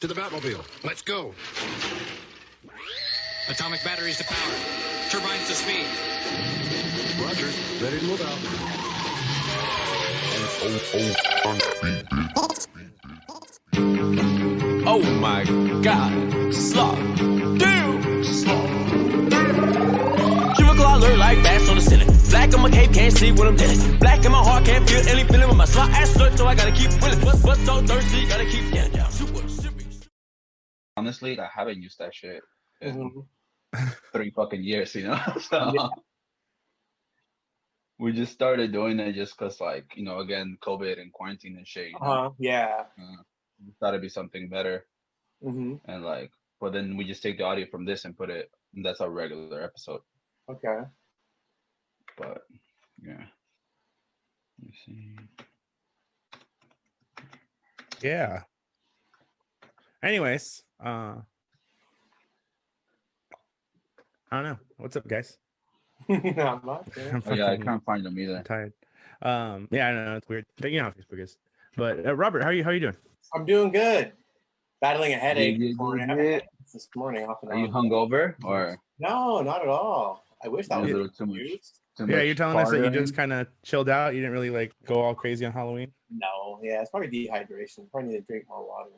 To the Batmobile. Let's go. Atomic batteries to power. Turbines to speed. Roger. Ready to move out. Oh my God. Slop. Damn. Slop. Chemical alert like bass on the ceiling. Black on my cape, can't see what I'm dealing. Black in my heart, can't feel any feeling with my slot ass slut, so I gotta keep willing. But so thirsty, gotta keep getting down. Super serious. Honestly, I haven't used that shit in 3 fucking years, you know? So Yeah. we just started doing it just because, like, you know, again, COVID and quarantine and shit, you know? Yeah. We thought it'd be something better. Mm-hmm. And, like, but then we just take the audio from this and put it, and that's our regular episode. Okay. But, yeah. Let me see. Yeah. Anyways, I don't know. What's up, guys? Not much. Yeah. I'm Oh, yeah, I fucking can't find them either. tired. Yeah, I know it's weird. But you know how Facebook is. But Robert, how are you doing? I'm doing good. Battling a headache Yeah, this morning. yeah, I had a yeah. headache this morning off and Are you on. hungover or No, not at all. I wish that a was little too much? used. Too Yeah, much you're telling us that you partying? just kind of chilled out. You didn't really like go all crazy on Halloween. No, yeah, it's probably dehydration. Probably need to drink more water.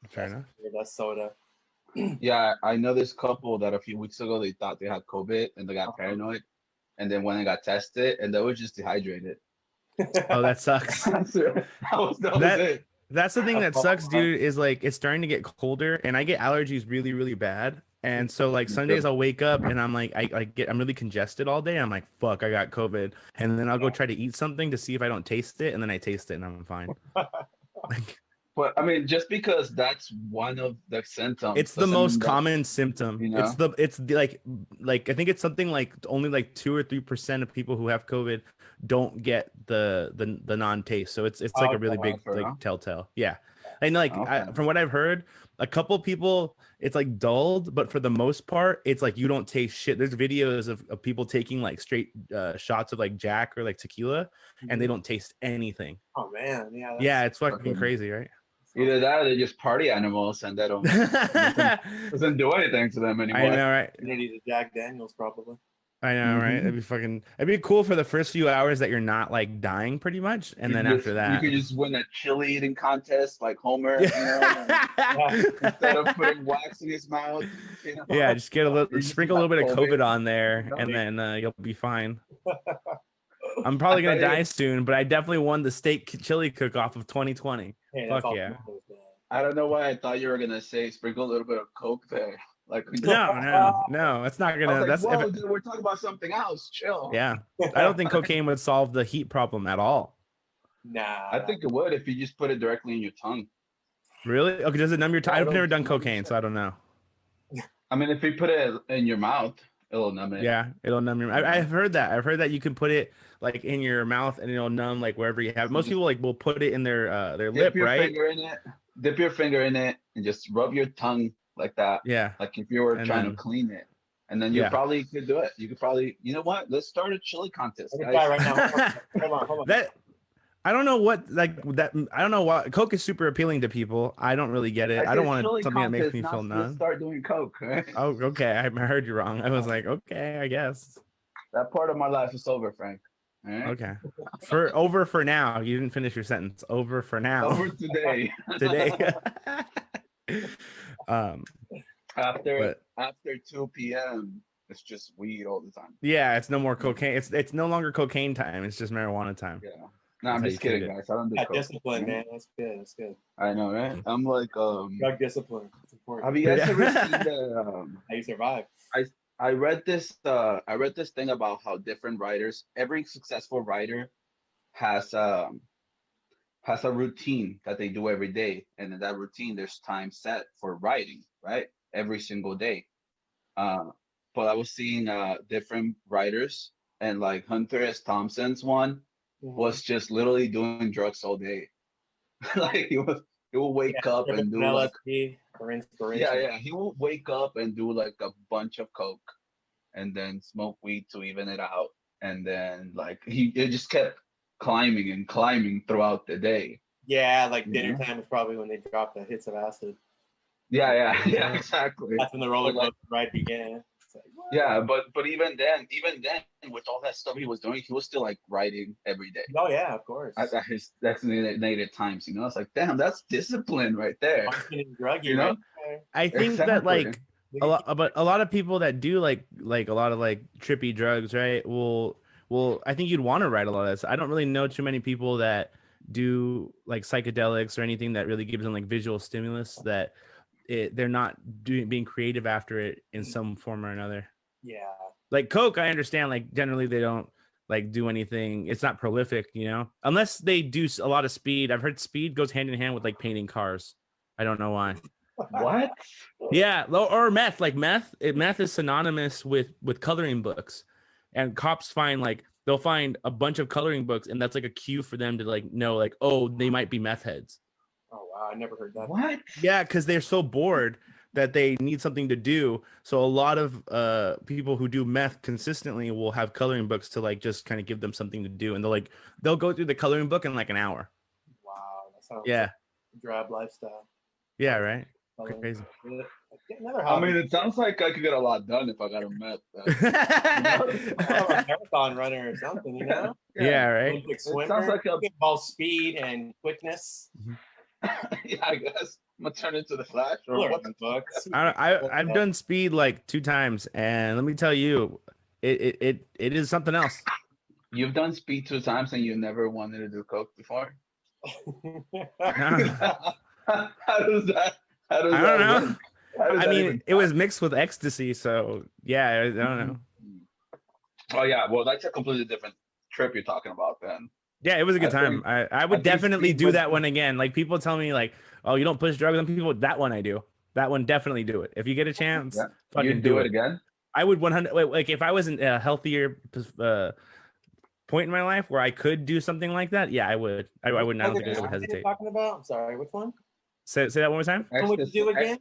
Fair enough. Less soda. Yeah, I know this couple that a few weeks ago they thought they had COVID and they got paranoid, and then when they got tested and they were just dehydrated. Oh, that sucks. that was it. That's the thing that sucks, dude, is like it's starting to get colder and I get allergies really, really bad. And so like some days I'll wake up and I'm like I'm really congested all day. I'm like, fuck, I got COVID. And then I'll go try to eat something to see if I don't taste it, and then I taste it and I'm fine. Like, But I mean, just because that's one of the symptoms, it's the doesn't most mean that- common symptom. you know? It's the like I think it's something like only like 2 or 3% of people who have COVID don't get the non-taste. So it's like a really Okay. big For like real? telltale. Yeah. And like Okay. from what I've heard, a couple people it's like dulled, but for the most part, it's like you don't taste shit. There's videos of people taking like straight shots of like Jack or like tequila, and they don't taste anything. Oh man, yeah. Yeah, it's fucking fucking- crazy, right? Either that or they're just party animals and that don't doesn't do anything to them anymore. I know, right? Immunity to Jack Daniels, probably. I know, right? It'd be cool for the first few hours that you're not like dying pretty much, and then after that, you could just win a chili eating contest like Homer, you know, instead of putting wax in his mouth. You know? yeah, just get a little, You just sprinkle a little bit of got COVID on there, and then you'll be fine. I'm probably gonna die soon, but I definitely won the state chili cook-off of 2020. Hey, Fuck that's all yeah. that matters, man. I don't know why I thought you were gonna say sprinkle a little bit of Coke there. Like No, it's not I gonna. was like, That's whoa, dude, we're talking about something else. Chill. yeah. I don't think cocaine would solve the heat problem at all. Nah. I think it would if you just put it directly in your tongue. Really? Okay, does it numb your tongue? I I've don't never done know. cocaine, so I don't know. I mean, if you put it in your mouth, it'll numb it. Yeah, it'll numb your. I've heard that. I've heard that you can put it like in your mouth and it'll numb like wherever you have. Most people like will put it in their Dip lip, your right? finger in it. Dip your finger in it and just rub your tongue like that. Yeah. Like if you were And trying then- to clean it. And then you Yeah. probably could do it. You could probably, you know what? Let's start a chili contest, Let me try guys. right now. Hold on. That I don't know what like that. I don't know what Coke is super appealing to people. I don't really get it. I don't want Chili something that makes contest, me not feel let's numb. start doing Coke, right? Oh, okay. I heard you wrong. I was like, okay, I guess. That part of my life is over, Frank. All right? Okay. For now. You didn't finish your sentence. Over for now. Over today. Today. After But- after 2 p.m., it's just weed all the time. yeah, it's no more cocaine. It's no longer cocaine time. It's just marijuana time. Yeah. No, I'm That's how just you treat kidding, it. guys. I don't do Yeah, Coke. discipline, right? man. That's good. That's good. I know, right? I'm like, Drug discipline. It's important. have you guys Yeah. ever seen the How you survive. I read this thing about how different writers, every successful writer has a routine that they do every day, and in that routine there's time set for writing, right? Every single day. But I was seeing different writers, and like Hunter S. Thompson's one was just literally doing drugs all day. Like he will wake up and do like LSD for inspiration. yeah, he will wake up and do like a bunch of coke, and then smoke weed to even it out, and then like it just kept climbing and climbing throughout the day. Yeah, like Mhm. dinner time is probably when they drop the hits of acid. Yeah, exactly. That's when the roller But, like, coaster ride began. It's like, what? yeah, but even then, with all that stuff he was doing, he was still like writing every day Oh yeah, of course. at his designated times. You know, it's like, damn, that's discipline right there. Functioning druggie, You know? right there. I think that Exactly. like a lot of people that do like a lot of like trippy drugs, right? Will I think you'd want to write a lot of this. I don't really know too many people that do like psychedelics or anything that really gives them like visual stimulus that they're not being creative after it in some form or another. Yeah. Like coke, I understand. Like generally they don't like do anything. It's not prolific, you know, unless they do a lot of speed. I've heard speed goes hand in hand with like painting cars. I don't know why. What? Yeah, or meth. Like meth is synonymous with coloring books, and cops find like they'll find a bunch of coloring books, and that's like a cue for them to like know like, oh, they might be meth heads. Oh wow, I never heard that. What? Yeah, because they're so bored that they need something to do. So a lot of people who do meth consistently will have coloring books to like just kind of give them something to do, and they'll go through the coloring book in like an hour. Wow, that sounds Yeah, like a drab lifestyle. yeah, right. Coloring. Crazy. Get another I hobby. mean, it sounds like I could get a lot done if I got a meth. I'm a marathon runner or something, you know? Yeah, right. Olympic It swimmer. sounds like a It involves speed and quickness. yeah, I guess I'm gonna turn into the Flash or Learn what? the books. I've done speed like 2 times, and let me tell you, it is something else. You've done speed 2 times and you never wanted to do coke before? I How does that? How does don't that know. work? How does I that mean, even- it was mixed with ecstasy, so yeah, I don't know. Oh yeah, well that's a completely different trip you're talking about then. Yeah, it was a good I time. think- I would think definitely speed do was- that one again. Like people tell me, like, oh, you don't push drugs on people. That one I do. That one definitely do it. If you get a chance, Yeah. fucking You do it again? I would 100. Like if I was in a healthier point in my life where I could do something like that, yeah, I would. I wouldn't. I don't think I would What are you hesitate. talking about? I'm sorry, which one? Say that one more time. What would you do again?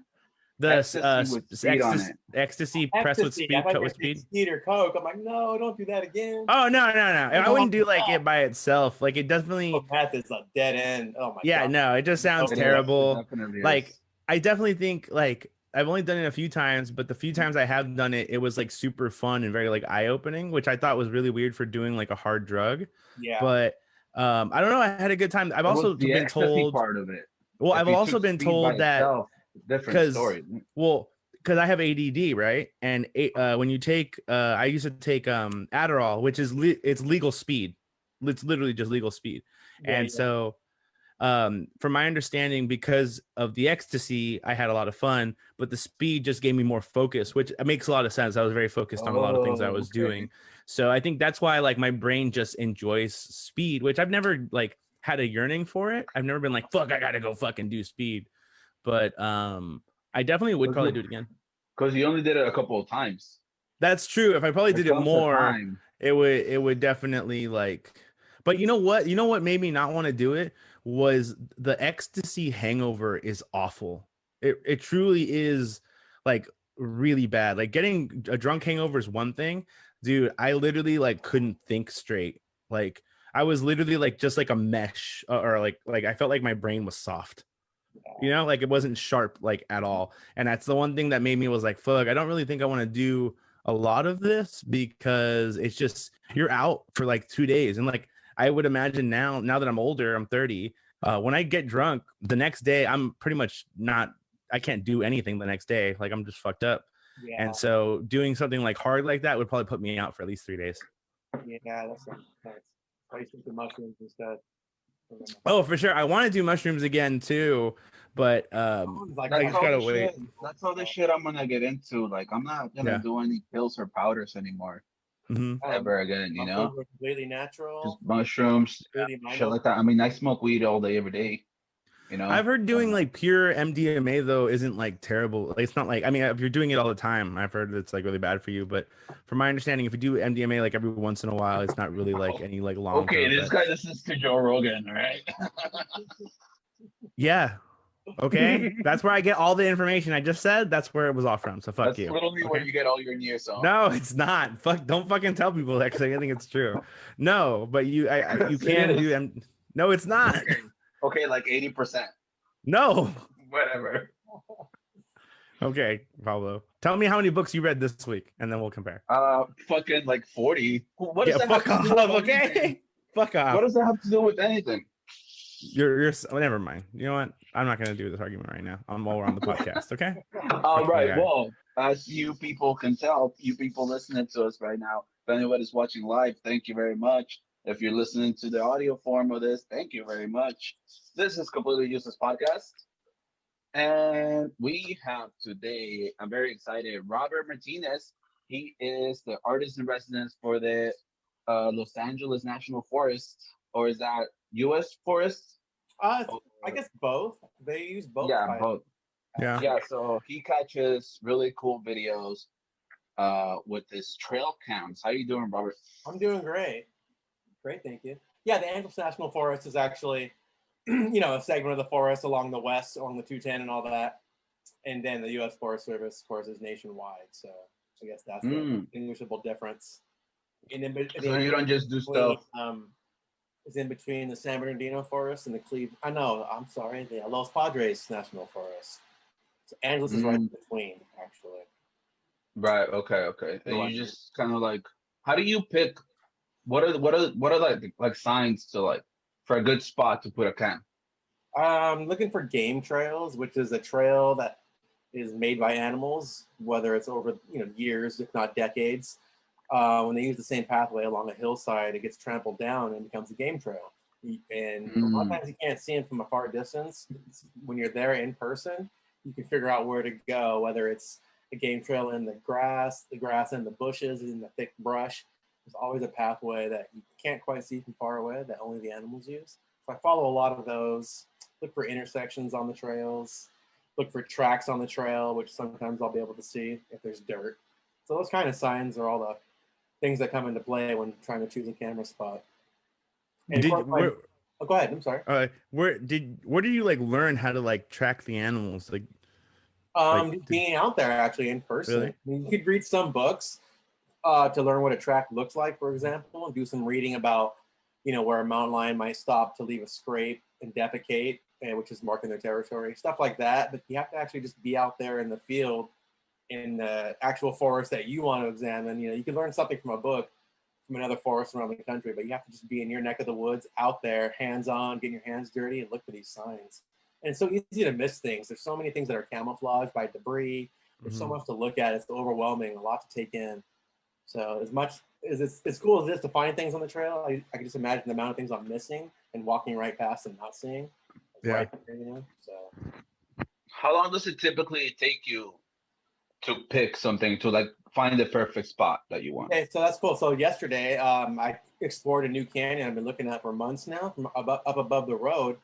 The Ecstasy with speed on it. ecstasy press with Ecstasy. speed, I thought cut you with said speed. Speed or coke. I'm like, no, don't do that again. Oh no. I wouldn't do like it by itself. Like it definitely. Oh, math is a dead end. Oh my Yeah, god. no, it just sounds It is. terrible. It definitely Like is. I definitely think like I've only done it a few times, but the few times I have done it, it was like super fun and very like eye-opening, which I thought was really weird for doing like a hard drug. Yeah. But I don't know, I had a good time. I've It was also the been ecstasy told part of it. well, If I've you also took been speed by told that itself, different 'cause- story. well, because I have ADD, right? And when you take I used to take Adderall, which is it's legal speed. It's literally just legal speed. And so from my understanding, because of the ecstasy, I had a lot of fun, but the speed just gave me more focus, which makes a lot of sense. I was very focused on a lot of things I was okay. doing. So I think that's why like my brain just enjoys speed, which I've never like had a yearning for it. I've never been like, fuck, I gotta go fucking do speed. But I definitely would probably do it again. Because you only did it a couple of times. That's true. If I probably did it comes a more, time. it would definitely like. But you know what made me not want to do it was the ecstasy hangover is awful. It truly is like really bad. Like getting a drunk hangover is one thing, dude. I literally like couldn't think straight. Like I was literally like just like a mesh, or like I felt like my brain was soft. You know, like it wasn't sharp like at all. And that's the one thing that made me was like, fuck, I don't really think I want to do a lot of this because it's just you're out for like 2 days. And like I would imagine now that I'm older, I'm 30. When I get drunk the next day, I'm pretty much I can't do anything the next day. Like I'm just fucked up. Yeah. And so doing something like hard like that would probably put me out for at least 3 days. Yeah, that's nice. I used to do mushrooms instead. Oh, for sure. I want to do mushrooms again too, but Like, I That's just all gotta the wait. shit- That's all the shit I'm gonna get into. Like I'm not gonna Yeah. do any pills or powders anymore Mhm. ever again. You know, completely natural. just mushrooms, completely shit like that. I mean, I smoke weed all day, every day. You know, I've heard doing like pure MDMA though isn't like terrible. Like, it's not like, I mean, if you're doing it all the time, I've heard it's like really bad for you. But from my understanding, if you do MDMA like every once in a while, it's not really like any like long. okay, this guy listens to Joe Rogan, all right? Yeah. Okay. That's where I get all the information I just said. That's where it was all from. So fuck That's you. literally where Okay. you get all your news on. No, it's not. Fuck. Don't fucking tell people that because I think it's true. No, but you Yes, can it is. do them. No, it's not. Okay, like 80%. No. Whatever. Okay, Pablo. Tell me how many books you read this week, and then we'll compare. Fucking like 40. What does Yeah, that fuck have to off. do with anything? Okay, fuck What off. does that have to do with anything? You're. Never mind. You know what? I'm not gonna do this argument right now. While we're on the podcast. Okay. All right. Okay. Well, as you people can tell, you people listening to us right now, if anybody's watching live, thank you very much. If you're listening to the audio form of this, thank you very much. This is Completely Useless Podcast. And we have today, I'm very excited, Robert Martinez. He is the artist in residence for the Los Angeles National Forest, or is that U.S. Forest? I guess both. They use both. Yeah, both. Yeah. Yeah, so he catches really cool videos with his trail cams. How you doing, Robert? I'm doing great. Great, thank you. Yeah, the Angeles National Forest is actually, a segment of the forest along the west, along the 210 and all that. And then the U.S. Forest Service, of course, is nationwide. So I guess that's the distinguishable difference. And then, So you don't just do stuff. It's in between the San Bernardino Forest and the I'm sorry, the Los Padres National Forest. So Angeles is right in between, actually. Right. Okay. And you just kind of like, how do you pick? What are like signs to like for a good spot to put a cam? Looking for game trails, which is a trail that is made by animals, whether it's over years, if not decades. When they use the same pathway along a hillside, it gets trampled down and becomes a game trail. And a lot of times you can't see them from a far distance. When you're there in person, you can figure out where to go, whether it's a game trail in the grass in the bushes, in the thick brush. There's always a pathway that you can't quite see from far away that only the animals use. So I follow a lot of those, look for intersections on the trails, look for tracks on the trail, which sometimes I'll be able to see if there's dirt. So those kind of signs are all the things that come into play when trying to choose a camera spot. And go ahead. I'm sorry. Where did you like learn how to like track the animals? Like, being out there actually in person. Really? I mean, you could read some books to learn what a track looks like, for example, and do some reading about, where a mountain lion might stop to leave a scrape and defecate, which is marking their territory, stuff like that. But you have to actually just be out there in the field, in the actual forest that you want to examine. You can learn something from a book, from another forest around the country, but you have to just be in your neck of the woods, out there, hands-on, getting your hands dirty, and look for these signs. And it's so easy to miss things. There's so many things that are camouflaged by debris. There's so much to look at. It's overwhelming, a lot to take in. So as much as it's as cool as it is to find things on the trail, I can just imagine the amount of things I'm missing and walking right past and not seeing. Yeah. Right there, So How long does it typically take you to pick something, to like find the perfect spot that you want? Okay, so that's cool. So yesterday, I explored a new canyon I've been looking at for months now, from up above the road.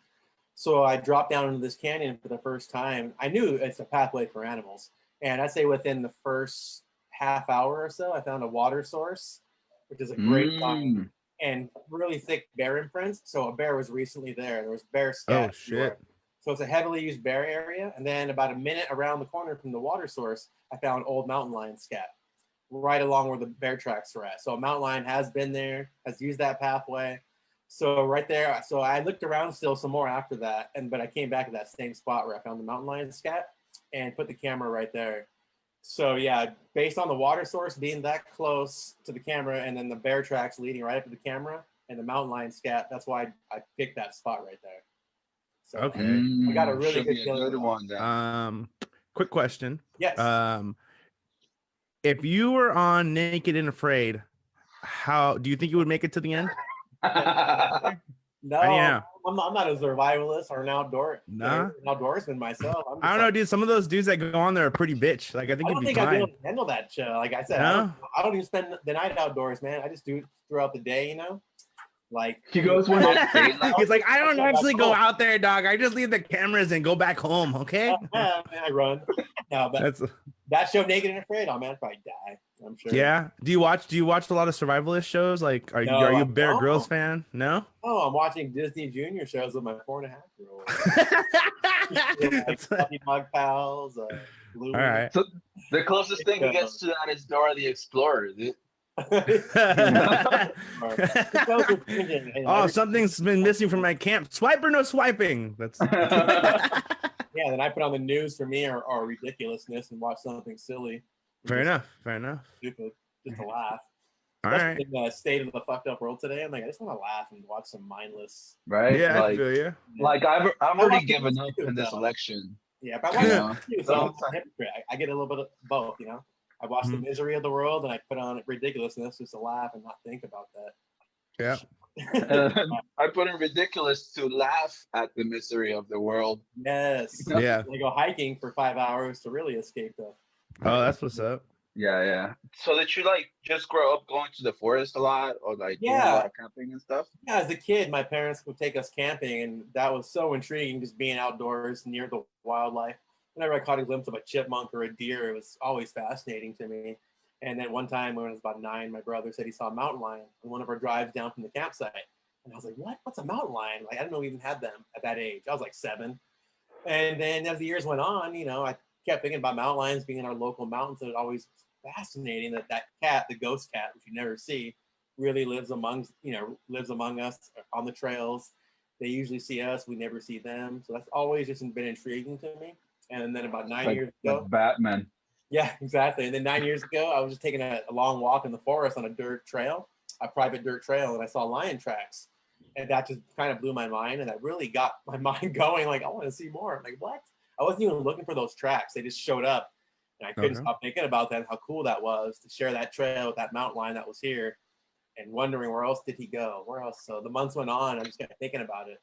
So I dropped down into this canyon for the first time. I knew it's a pathway for animals, and I'd say within the first half hour or so, I found a water source, which is a great find, and really thick bear imprints. So a bear was recently there. There was bear scat. Oh shit! So it's a heavily used bear area. And then about a minute around the corner from the water source, I found old mountain lion scat right along where the bear tracks are at. So a mountain lion has been there, has used that pathway. So right there, so I looked around still some more after that, but I came back to that same spot where I found the mountain lion scat and put the camera right there. So yeah, based on the water source being that close to the camera, and then the bear tracks leading right up to the camera and the mountain lion scat, that's why I picked that spot right there. So Okay. I got a really good one. Then. Quick question. Yes. If you were on Naked and Afraid, how do you think you would make it to the end? No, I'm not a survivalist or an outdoorsman myself. I don't know, dude. Some of those dudes that go on there are pretty bitch. Like, I think you'd be fine. I'd be able to handle that show. Like I said, No? I don't even spend the night outdoors, man. I just do it throughout the day, Like He goes when he's like, I don't actually go out there, dog. I just leave the cameras and go back home. Okay. I run. No, but that show, Naked and Afraid, oh man, I'd probably die. I'm sure. Yeah. Do you watch a lot of survivalist shows? Like, are you a Bear Grylls fan? No. Oh, I'm watching Disney Junior shows with my 4.5-year-old. Puppy Dog Pals. All right. So the closest thing he gets to that is Dora the Explorer. Oh, something's been missing from my camp. Swipe or no swiping? That's Yeah, then I put on the news for me or ridiculousness and watch something silly. Fair enough. Fair enough. Stupid, just to laugh. All Especially right. in the state of the fucked up world today, I'm like, I just want to laugh and watch some mindless. Right? Yeah, I Like, feel you. I've I already watch given the up news, in this though. election. Yeah, but I You watch know, the news, so I'm a hypocrite. I get a little bit of both, you know. I watch the Mhm. misery of the world and I put on ridiculousness just to laugh and not think about Yeah. that. I put in ridiculous to laugh at the misery of the world. Yes. Yeah. I go hiking for 5 hours to really escape the. Oh, that's what's up. Yeah, yeah. So did you like just grow up going to the forest a lot, or like doing a Yeah. lot of camping and stuff? Yeah, as a kid, my parents would take us camping, and that was so intriguing, just being outdoors near the wildlife. Whenever I caught a glimpse of a chipmunk or a deer, it was always fascinating to me. And then one time when I was about 9, my brother said he saw a mountain lion on one of our drives down from the campsite. And I was like, what? What's a mountain lion? Like, I didn't know we even had them at that age. I was like 7. And then as the years went on, you know, I kept thinking about mountain lions being in our local mountains. It was always fascinating that cat, the ghost cat, which you never see, really lives among us on the trails. They usually see us, we never see them. So that's always just been intriguing to me. And then about 9 years ago, Like Batman. yeah, exactly. And then 9 years ago, I was just taking a long walk in the forest on a dirt trail, a private dirt trail, and I saw lion tracks. And that just kind of blew my mind, and that really got my mind going. Like, I want to see more. I'm like, what? I wasn't even looking for those tracks. They just showed up, and I couldn't stop thinking about that, how cool that was to share that trail with that mountain lion that was here, and wondering where else did he go? Where else? So the months went on. I just kept thinking about it,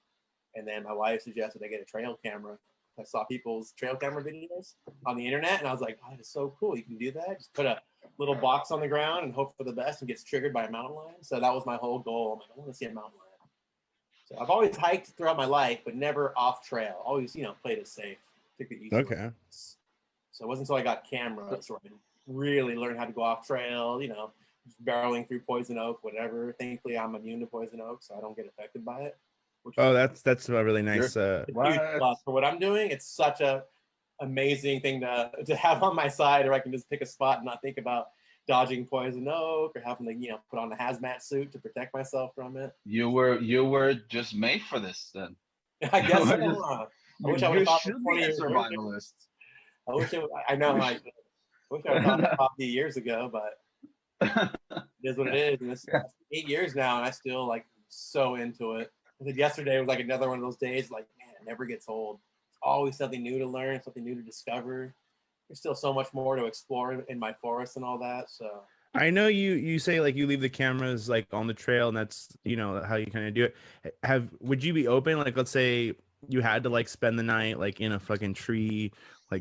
and then my wife suggested I get a trail camera. I saw people's trail camera videos on the internet, and I was like, oh, it's so cool. You can do that. Just put a little box on the ground and hope for the best and gets triggered by a mountain lion. So that was my whole goal. I'm like, I want to see a mountain lion. So I've always hiked throughout my life, but never off trail. Always, played it safe. Took it easy. Okay. So it wasn't until I got cameras where I really learned how to go off trail, just barreling through poison oak, whatever. Thankfully, I'm immune to poison oak, so I don't get affected by it. Oh, that's a really nice. Huge plus for what I'm doing. It's such a amazing thing to have on my side, or I can just pick a spot and not think about dodging poison oak or having to put on a hazmat suit to protect myself from it. You were just made for this then. I guess so. I wish I would have thought should 20 be a years survivalist. I wish I know. I wish I would have thought 50 years ago, but it is what it is. And it's 8 years now, and I still so into it. I think yesterday was another one of those days. Man, it never gets old. It's always something new to learn, something new to discover. There's still so much more to explore in my forest and all that. So I know you say you leave the cameras on the trail, and that's how you kind of do it. Would you be open, let's say you had to spend the night in a fucking tree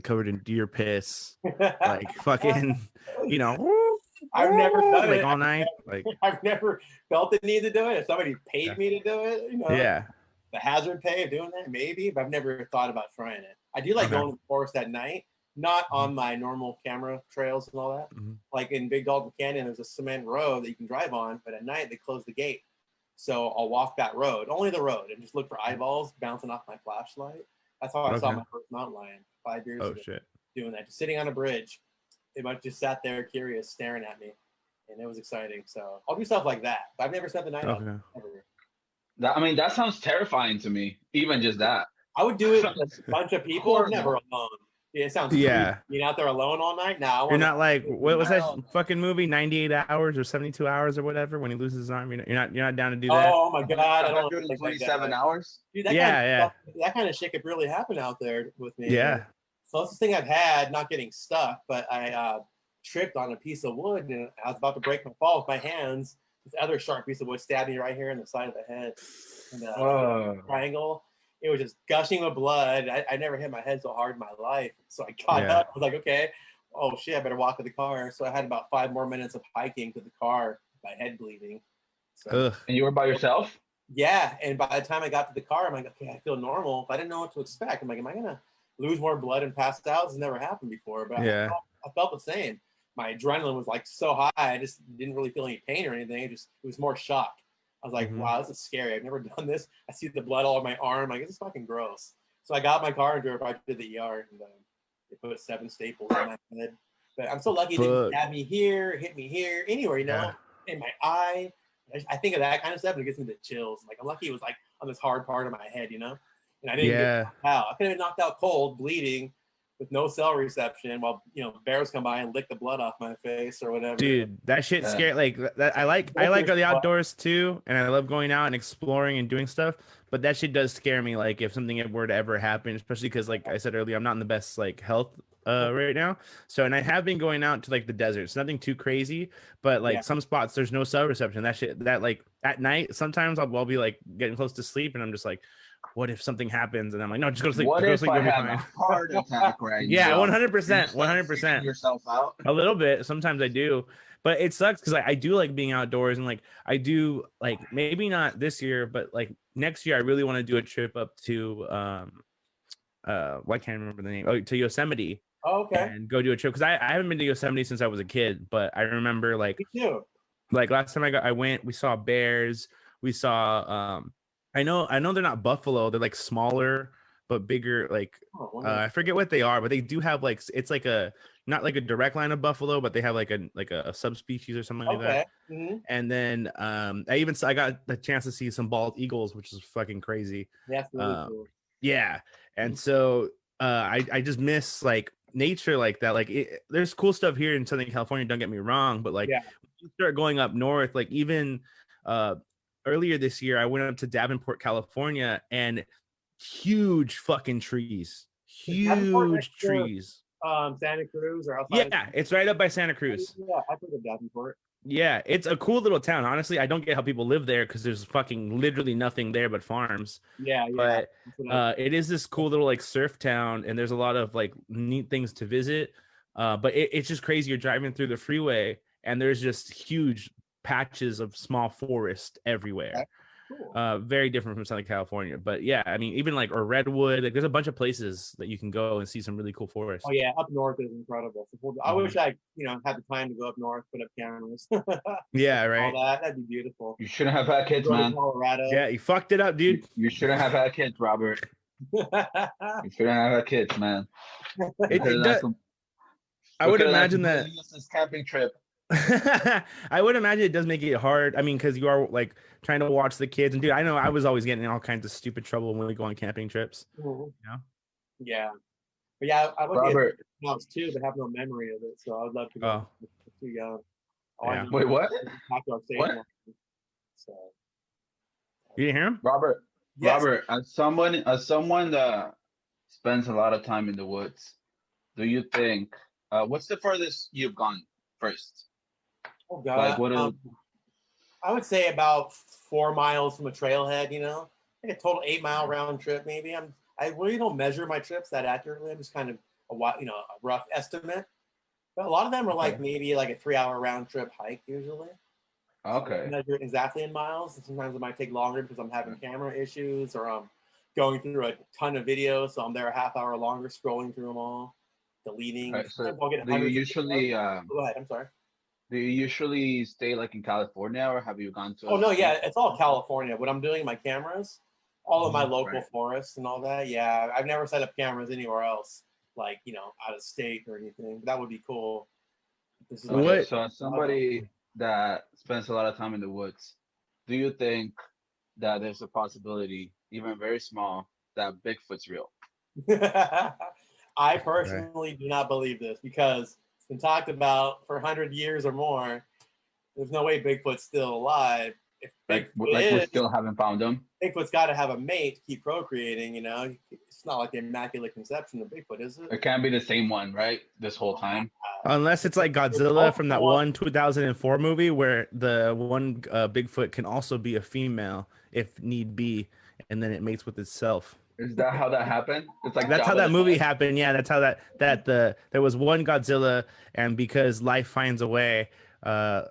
covered in deer piss, fucking I've never done it all night. I've never felt the need to do it. If somebody paid me to do it, yeah, the hazard pay of doing that, maybe, but I've never thought about trying it. I do going to the forest at night, not on my normal camera trails and all that. Mm-hmm. In Big Dalton Canyon, there's a cement road that you can drive on, but at night they close the gate. So I'll walk that road, only the road, and just look for eyeballs bouncing off my flashlight. That's how I saw my first mountain lion 5 years ago. Shit. Doing that, just sitting on a bridge. They might just sat there curious, staring at me, and it was exciting. So I'll do stuff like that. But I've never spent the night out ever. That sounds terrifying to me. Even just that. I would do it with a bunch of people, never alone. Yeah, it sounds creepy. Being out there alone all night. Now you're not what was that fucking movie, 98 hours or 72 hours or whatever, when he loses his arm. You're not down to do that. Oh my god, I don't 127 hours. Dude, that kind of shit could really happen out there with me. Yeah. Closest thing I've had, not getting stuck, but I tripped on a piece of wood and I was about to break my fall with my hands. This other sharp piece of wood stabbed me right here in the side of the head. And triangle. It was just gushing with blood. I never hit my head so hard in my life. So I got up. I was like, okay, oh shit, I better walk to the car. So I had about 5 more minutes of hiking to the car, my head bleeding. So, and you were by yourself? Yeah. And by the time I got to the car, I'm like, okay, I feel normal. But I didn't know what to expect. I'm like, am I going to lose more blood and pass out? This has never happened before. But I felt the same. My adrenaline was so high. I just didn't really feel any pain or anything. It was more shock. I was like, wow, this is scary. I've never done this. I see the blood all over my arm. Like, this is fucking gross. So I got my car and drove right to the ER, and they put 7 staples in my head. But I'm so lucky it didn't stab me here, hit me here, anywhere, in my eye. I think of that kind of stuff, and it gets me the chills. I'm lucky it was on this hard part of my head, and I didn't get Yeah. knocked out. I could have been knocked out cold, bleeding, with no cell reception, while bears come by and lick the blood off my face or whatever. Dude, that shit Yeah. scary. Like that, I like the outdoors too, and I love going out and exploring and doing stuff. But that shit does scare me. Like if something were to ever happen, especially because, like I said earlier, I'm not in the best like health right now. So, and I have been going out to like the desert. It's nothing too crazy, but like some spots there's no cell reception. That shit. That like at night, sometimes I'll be like getting close to sleep, and I'm just like, what if something happens? And I'm like, no, just go to sleep. What Go to if sleep, I you'll be have a fine. heart attack right Yeah, now? 100%, 100%. Yourself out. A little bit. Sometimes I do, but it sucks because I do like being outdoors, and like I do like maybe not this year, but like next year I really want to do a trip up to I can't remember the name. Oh, to Yosemite. Oh, okay. And go do a trip because I haven't been to Yosemite since I was a kid, but I remember like Me too. like last time I went, we saw bears, we saw I know they're not buffalo, they're like smaller but bigger, like I forget what they are, but they do have like it's like a not like a direct line of buffalo, but they have like a subspecies or something like that. Mm-hmm. And then I got the chance to see some bald eagles, which is fucking crazy. That's really cool. Yeah. And so I just miss like nature like that. Like there's cool stuff here in Southern California, don't get me wrong, but like when you start going up north, like even earlier this year I went up to Davenport, California, and huge fucking trees. Huge trees. Santa Cruz or outside? Yeah, it's right up by Santa Cruz. Yeah, I think of Davenport. Yeah, it's a cool little town. Honestly, I don't get how people live there because there's fucking literally nothing there but farms. Yeah. But it is this cool little like surf town, and there's a lot of like neat things to visit. But it's just crazy. You're driving through the freeway, and there's just huge patches of small forest everywhere. Okay. Cool. Very different from Southern California. But yeah, I mean, even like or Redwood, like there's a bunch of places that you can go and see some really cool forests. Oh yeah, up north is incredible. I wish I, had the time to go up north, put up cameras. Yeah, right. All that'd be beautiful. You shouldn't have had kids, Go to man. Colorado. Yeah, you fucked it up, dude. You shouldn't have had kids, Robert. You shouldn't have had kids, man. I would imagine that this camping trip. I would imagine it does make it hard. I mean, because you are like trying to watch the kids, and dude, I know I was always getting in all kinds of stupid trouble when we go on camping trips. Yeah, but yeah, I would Robert. get house too, but have no memory of it. So I would love to go. Oh. It's too young. Yeah. Wait, what? What? So. You didn't hear him? Robert. Yes. Robert, as someone that spends a lot of time in the woods, do you think what's the furthest you've gone first? Oh God. Like what I would say about 4 miles from a trailhead, like a total 8-mile round trip, maybe. I really don't measure my trips that accurately. I'm just kind of a rough estimate. But a lot of them are like maybe like a 3-hour round trip hike usually. Okay. So I measure it exactly in miles. And sometimes it might take longer because I'm having camera issues or I'm going through a ton of videos, so I'm there a half hour longer scrolling through them all, deleting. Right, so I'll get do you hundreds of usually videos. Go ahead. I'm sorry. do you usually stay like in California, or have you gone to Oh no, yeah, it's all California. What I'm doing in my cameras, all of my local Right. forests and all that. Yeah, I've never set up cameras anywhere else, like out of state or anything. That would be cool. This is Okay, What- so as somebody that spends a lot of time in the woods, do you think that there's a possibility, even very small, that Bigfoot's real? I personally do not believe this because it's been talked about for 100 years or more. There's no way Bigfoot's still alive. If Like Bigfoot we is, still haven't found him. Bigfoot's got to have a mate to keep procreating. It's not like the Immaculate Conception of Bigfoot, is it? It can't be the same one, right? This whole time. Unless it's like Godzilla from that one 2004 movie where the one Bigfoot can also be a female if need be, and then it mates with itself. Is that how that happened? It's like That's how Jabba that the movie Hutt. happened. Yeah, that's how there was one Godzilla, and because life finds a way, That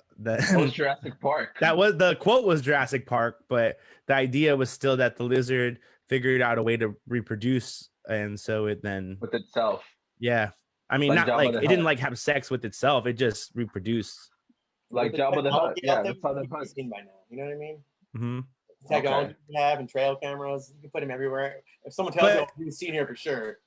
was Jurassic Park. that was the quote was Jurassic Park, but the idea was still that the lizard figured out a way to reproduce, and so it then with itself. yeah. I mean, Like not Jabba like the it didn't Hutt. like have sex with itself; it just reproduced. Like With Jabba the Hutt. technology Yeah, out there, that's how they you've put. seen by now. You know what I mean? Hmm. The technology Okay. we have and trail cameras, you can put them everywhere. If someone tells you, you've seen here for sure,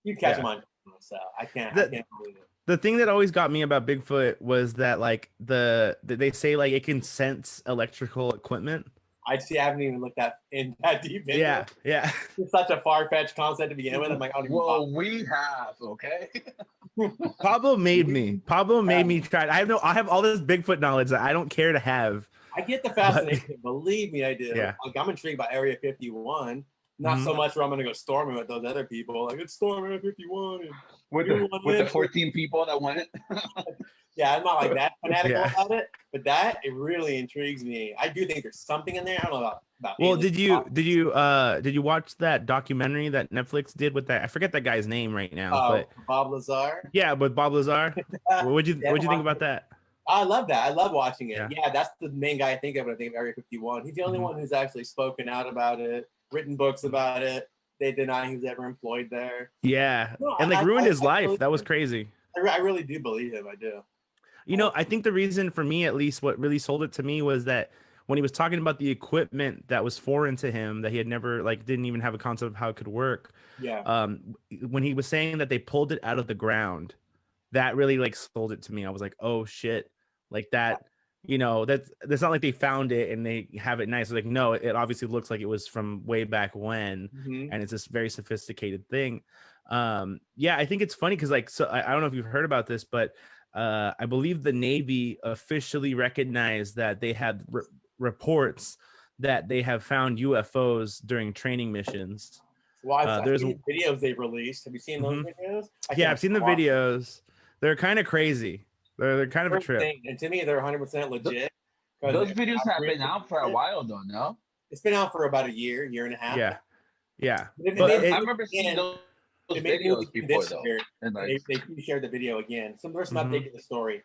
you catch Yeah. them on. So I can't The- believe it. The thing that always got me about Bigfoot was that like they say like it can sense electrical equipment. I see. I haven't even looked that deep into Yeah, it. yeah. It's such a far-fetched concept to begin with. I'm like, I don't even Well, we have, okay? Pablo made me. Pablo made me try. I have all this Bigfoot knowledge that I don't care to have. I get the fascination. Believe me, I do. Yeah. Like, I'm intrigued by Area 51. Not so much where I'm gonna go storming with those other people. Like, it's storming Area 51. And With the 14 people that went. yeah, I'm not like that fanatical Yeah. about it, but it really intrigues me. I do think there's something in there. I don't know about Well, aliens. did you watch that documentary that Netflix did with that? I forget that guy's name right now, but Bob Lazar. yeah, with Bob Lazar. What'd you think about that? I love that. I love watching it. Yeah. Yeah, that's the main guy I think of when I think of Area 51. He's the only one who's actually spoken out about it, written books about it. They deny he was ever employed there. Yeah, No, and like ruined his life. That was crazy. I really do believe him. I do. You know, I think the reason for me, at least, what really sold it to me was that when he was talking about the equipment that was foreign to him, that he had never, like, didn't even have a concept of how it could work. Yeah. When he was saying that they pulled it out of the ground, that really like sold it to me. I was like, oh shit, like that. You know, that's not like they found it and they have it nice. Like, no, it obviously looks like it was from way back when, and it's this very sophisticated thing. Yeah, I think it's funny because, like, so I don't know if you've heard about this, but I believe the Navy officially recognized that they had reports that they have found UFOs during training missions. Well, I've seen the videos they've released. Have you seen those videos? Yeah, I've seen the videos. They're kind of crazy. They're kind of a trip. And to me, they're 100% legit. Those videos have been out for a while, though, no? It's been out for about a year and a half. Yeah, yeah. But I remember seeing those videos before, though. And like, they shared the video again. There's some update to the story.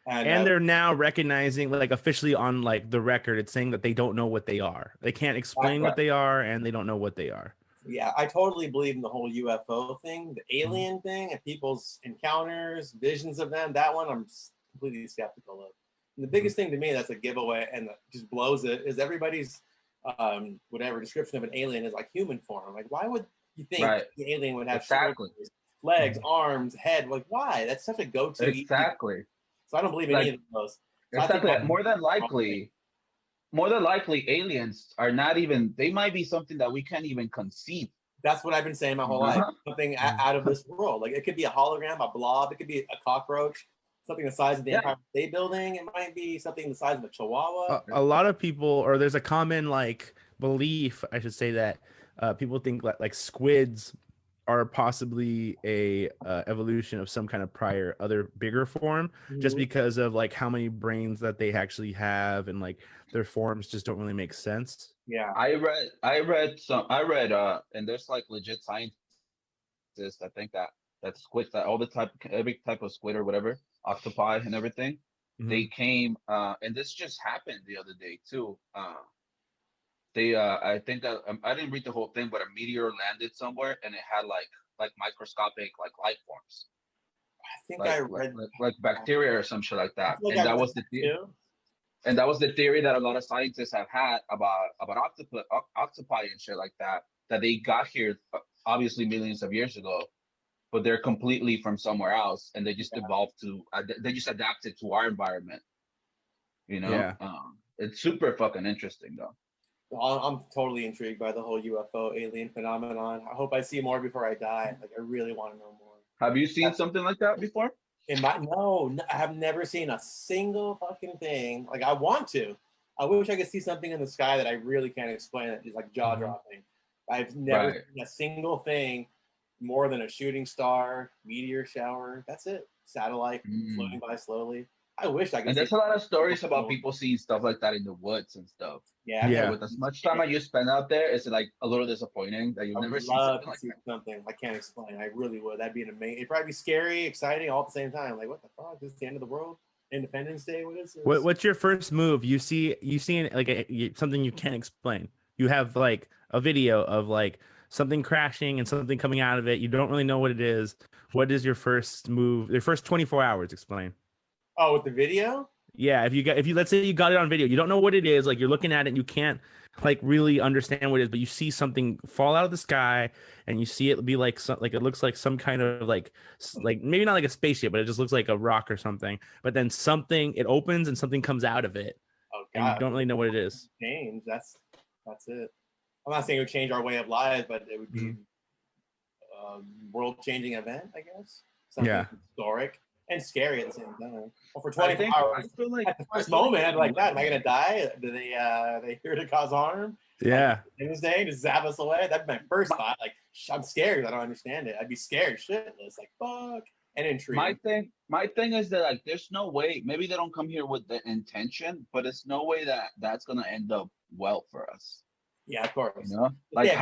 And they're now recognizing, like, officially on like the record, it's saying that they don't know what they are. They can't explain what they are, and they don't know what they are. Yeah, I totally believe in the whole UFO thing, the alien thing, and people's encounters, visions of them. That one I'm completely skeptical of. And the biggest thing to me that's a giveaway and that just blows it is everybody's whatever description of an alien is like human form. Like, why would you think the alien would have shoulders, legs, arms, head? Like, why? That's such a go-to. Exactly. So I don't believe in any of those. So exactly. More than likely, aliens are not even. They might be something that we can't even conceive. That's what I've been saying my whole life. Something out of this world. Like, it could be a hologram, a blob. It could be a cockroach. Something the size of the Empire State Building. It might be something the size of a chihuahua. A lot of people, or there's a common like belief, I should say, that people think like squids are possibly a evolution of some kind of prior other bigger form, just because of like how many brains that they actually have, and like their forms just don't really make sense. Yeah, I read and there's like legit scientists I think that squids, that every type of squid or whatever, octopi and everything, they came and this just happened the other day too. They I think that I didn't read the whole thing, but a meteor landed somewhere and it had like microscopic like life forms. I think like, I read like bacteria or some shit like that. And that was the theory. And that was the theory that a lot of scientists have had about octopi and shit like that they got here obviously millions of years ago, but they're completely from somewhere else, and they just evolved they just adapted to our environment. You know, it's super fucking interesting though. I'm totally intrigued by the whole UFO alien phenomenon. I hope I see more before I die. Like, I really want to know more. Have you seen something like that before? No, I have never seen a single fucking thing. Like, I want to. I wish I could see something in the sky that I really can't explain. That is like jaw dropping. I've never seen a single thing more than a shooting star, meteor shower. That's it. Satellite floating by slowly. I wish I could. And there's a lot of stories about people seeing stuff like that in the woods and stuff. Yeah. With as much time as you spend out there, it's like a little disappointing that you'll never see something like that. Something I can't explain. I really would. That'd be an amazing. It'd probably be scary, exciting, all at the same time. Like, what the fuck? This is the end of the world? Independence Day? What is this? What's your first move? You see like something you can't explain. You have like a video of like something crashing and something coming out of it. You don't really know what it is. What is your first move? Your first 24 hours? Explain. Oh, with the video? Yeah, if you let's say you got it on video, you don't know what it is, like you're looking at it and you can't like really understand what it is, but you see something fall out of the sky and you see it be like like it looks like some kind of like maybe not like a spaceship, but it just looks like a rock or something. But then it opens and something comes out of it. Oh God! And you don't really know what it is. James, that's That's it. I'm not saying it would change our way of life, but it would be a world-changing event, I guess. Something historic and scary at the same time. Well, for 24 hours, I feel like at the first moment, I'm like, God, am I gonna die? Do they here to cause harm? Yeah. Like, Doomsday to zap us away? That'd be my first thought. Like, I'm scared. I don't understand it. I'd be scared shitless. Like, fuck. And intrigued. My thing is that like there's no way. Maybe they don't come here with the intention, but it's no way that that's gonna end up well for us. Yeah, of course. You know, like Yeah,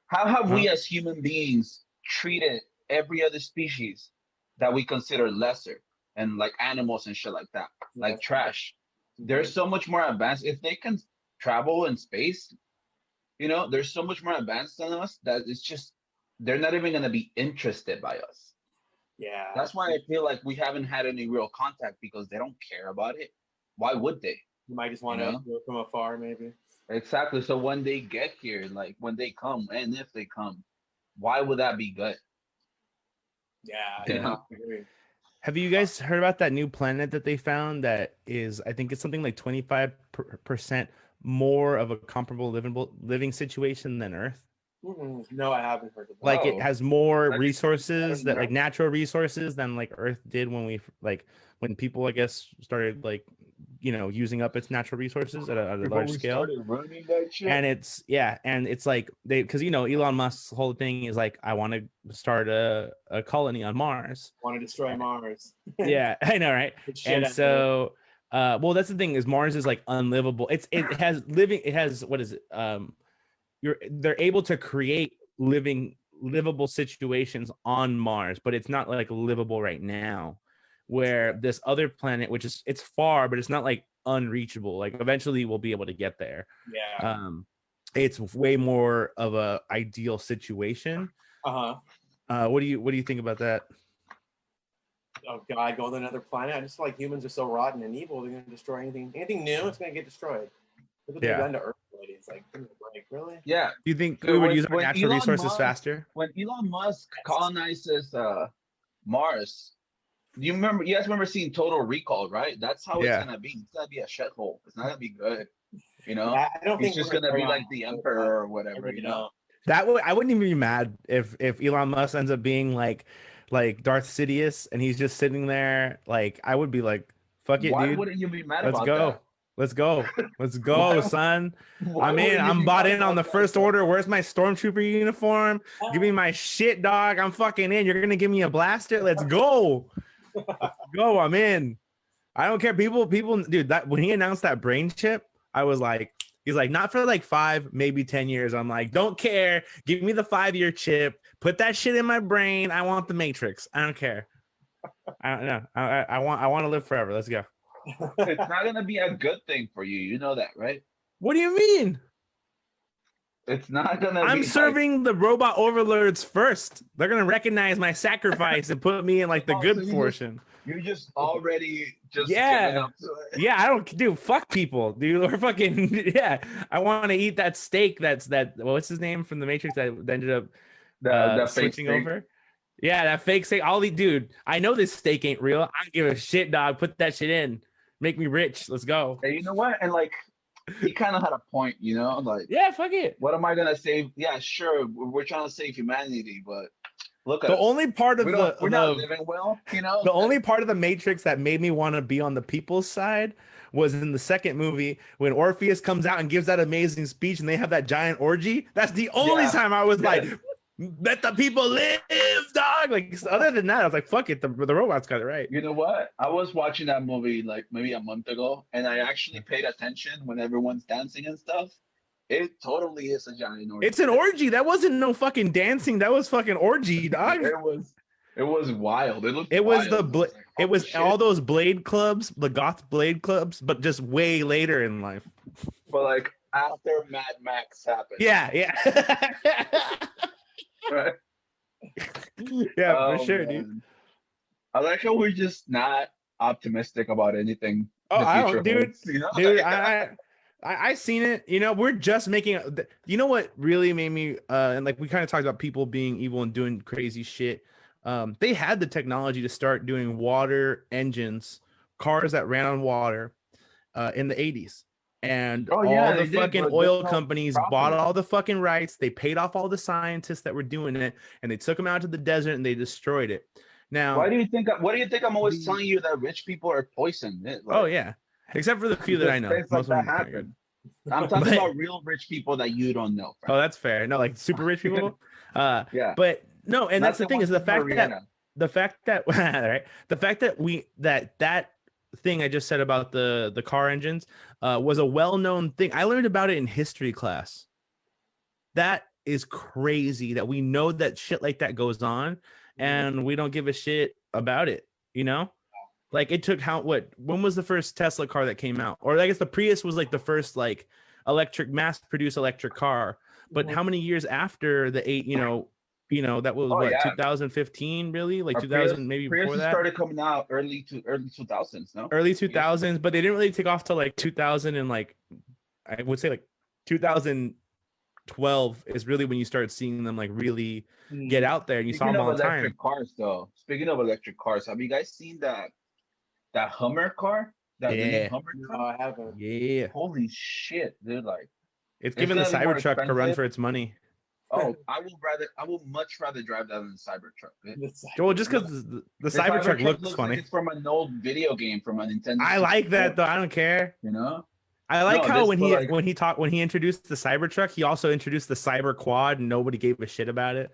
how have we as human beings treated every other species that we consider lesser and like animals and shit like that, like trash? They're so much more advanced. If they can travel in space, you know, they're so much more advanced than us that it's just they're not even gonna be interested by us. Yeah. That's why I feel like we haven't had any real contact because they don't care about it. Why would they? You might just want to do it from afar, maybe. Exactly. So when they get here, like when they come, and if they come, why would that be good? Yeah. I agree. Have you guys heard about that new planet that they found that is, I think it's something like 25% more of a comparable living situation than Earth? No, I haven't heard of that. Like it has more resources that like natural resources than like Earth did when when people, I guess, started like, you know, using up its natural resources at a large scale. And it's like because you know Elon Musk's whole thing is like, I want to start a colony on Mars. Want to destroy Mars. Yeah, I know, right? And so well, that's the thing, is Mars is like unlivable. It has what is it? They're able to create livable situations on Mars, but it's not like livable right now. Where this other planet, which is it's far, but it's not like unreachable. Like eventually we'll be able to get there. Yeah. It's way more of a ideal situation. What do you think about that? Oh God, go to another planet. I just feel like humans are so rotten and evil. They're gonna destroy anything new. It's gonna get destroyed. Look what they've done to Earth already. It's like really? Yeah. Do you think we would use our natural resources faster? When Elon Musk colonizes Mars, you guys remember seeing Total Recall, right? That's how it's gonna be. It's gonna be a shithole. It's not gonna be good. You know, I don't think it's just gonna be like the Emperor or whatever. You know, I wouldn't even be mad if Elon Musk ends up being like Darth Sidious and he's just sitting there. Like I would be like, fuck it, dude. Why wouldn't you be mad about that? Let's go, son. I'm bought in on the First Order. Where's my stormtrooper uniform? Give me my shit, dog. I'm fucking in. You're gonna give me a blaster? Let's go. Go, I'm in. I don't care. People, dude, that when he announced that brain chip, I was like, he's like, not for like 5, maybe 10 years. I'm like, don't care. Give me the 5-year chip. Put that shit in my brain. I want the Matrix. I don't care. I don't know. I want to live forever. Let's go. It's not gonna be a good thing for you. You know that, right? What do you mean? It's not gonna. I'm serving the robot overlords first. They're gonna recognize my sacrifice and put me in like the good portion. You're just already just yeah. I don't do fuck people, dude. Or fucking I want to eat that steak. That what's his name from the Matrix that ended up switching over. Yeah, that fake steak. Dude, I know this steak ain't real. I don't give a shit, dog. Put that shit in. Make me rich. Let's go. Hey, you know what? And like, he kind of had a point, you know? Like, yeah, fuck it. What am I gonna save? Yeah, sure, we're trying to save humanity, but look at the us. only part of we're not living well, you know. The only part of the Matrix that made me want to be on the people's side was in the second movie when Orpheus comes out and gives that amazing speech, and they have that giant orgy. That's the only time I was like, let the people live, dog. Like, other than that, I was like, fuck it, the robots got it right. You know what? I was watching that movie like maybe a month ago, and I actually paid attention when everyone's dancing and stuff. It totally is a giant orgy. It's an orgy. That wasn't no fucking dancing. That was fucking orgy, dog. It was wild. It was all those blade clubs, the goth blade clubs, but just way later in life. But like after Mad Max happened. Yeah. Right. Yeah, for sure, dude. I like how we're just not optimistic about anything. I don't, dude. You know? Dude, I seen it. You know, we're just making. You know what really made me? And like we kind of talked about people being evil and doing crazy shit. They had the technology to start doing water engines, cars that ran on water, in the 80s. And Oh, all yeah, the they did, fucking but oil there's no companies profit. bought all the fucking rights. They paid off all the scientists that were doing it, and they took them out to the desert and they destroyed it. Now, Why do you think? What do you think I'm always telling you that rich people are poisoned? oh yeah, except for the few that I know, Things most like of that them are good. happen. I'm talking But- about real rich people that you don't know. Oh, that's fair. No, like super rich people. Yeah. But no, and Not that's the thing ones is the in fact that Marietta. right, the fact that that thing I just said about the car engines was a well-known thing. I learned about it in history class. That is crazy that we know that shit like that goes on and we don't give a shit about it, you know? Like it took when was the first Tesla car that came out? Or I guess the Prius was like the first like mass-produced electric car. But how many years after the that was Oh, what, yeah. 2015 really? Like Our 2000 maybe Prius before that? started coming out early 2000s, no? Early 2000s, but they didn't really take off till like 2000 and like I would say like 2012 is really when you start seeing them like really get out there and you saw them all the time. Electric cars, though. Speaking of electric cars, have you guys seen that Hummer car? That new Yeah. Hummer No, car? I haven't. Yeah. Holy shit, dude! Like, It's giving the gonna be more Cybertruck a run expensive. for its money. oh, I would much rather drive that than the Cybertruck. Well, just because the Cybertruck looks funny. Like it's from an old video game from a Nintendo. I like that 64, though. I don't care. You know? I like No, how this- when but, like- when he introduced the Cybertruck, he also introduced the Cyber Quad and nobody gave a shit about it.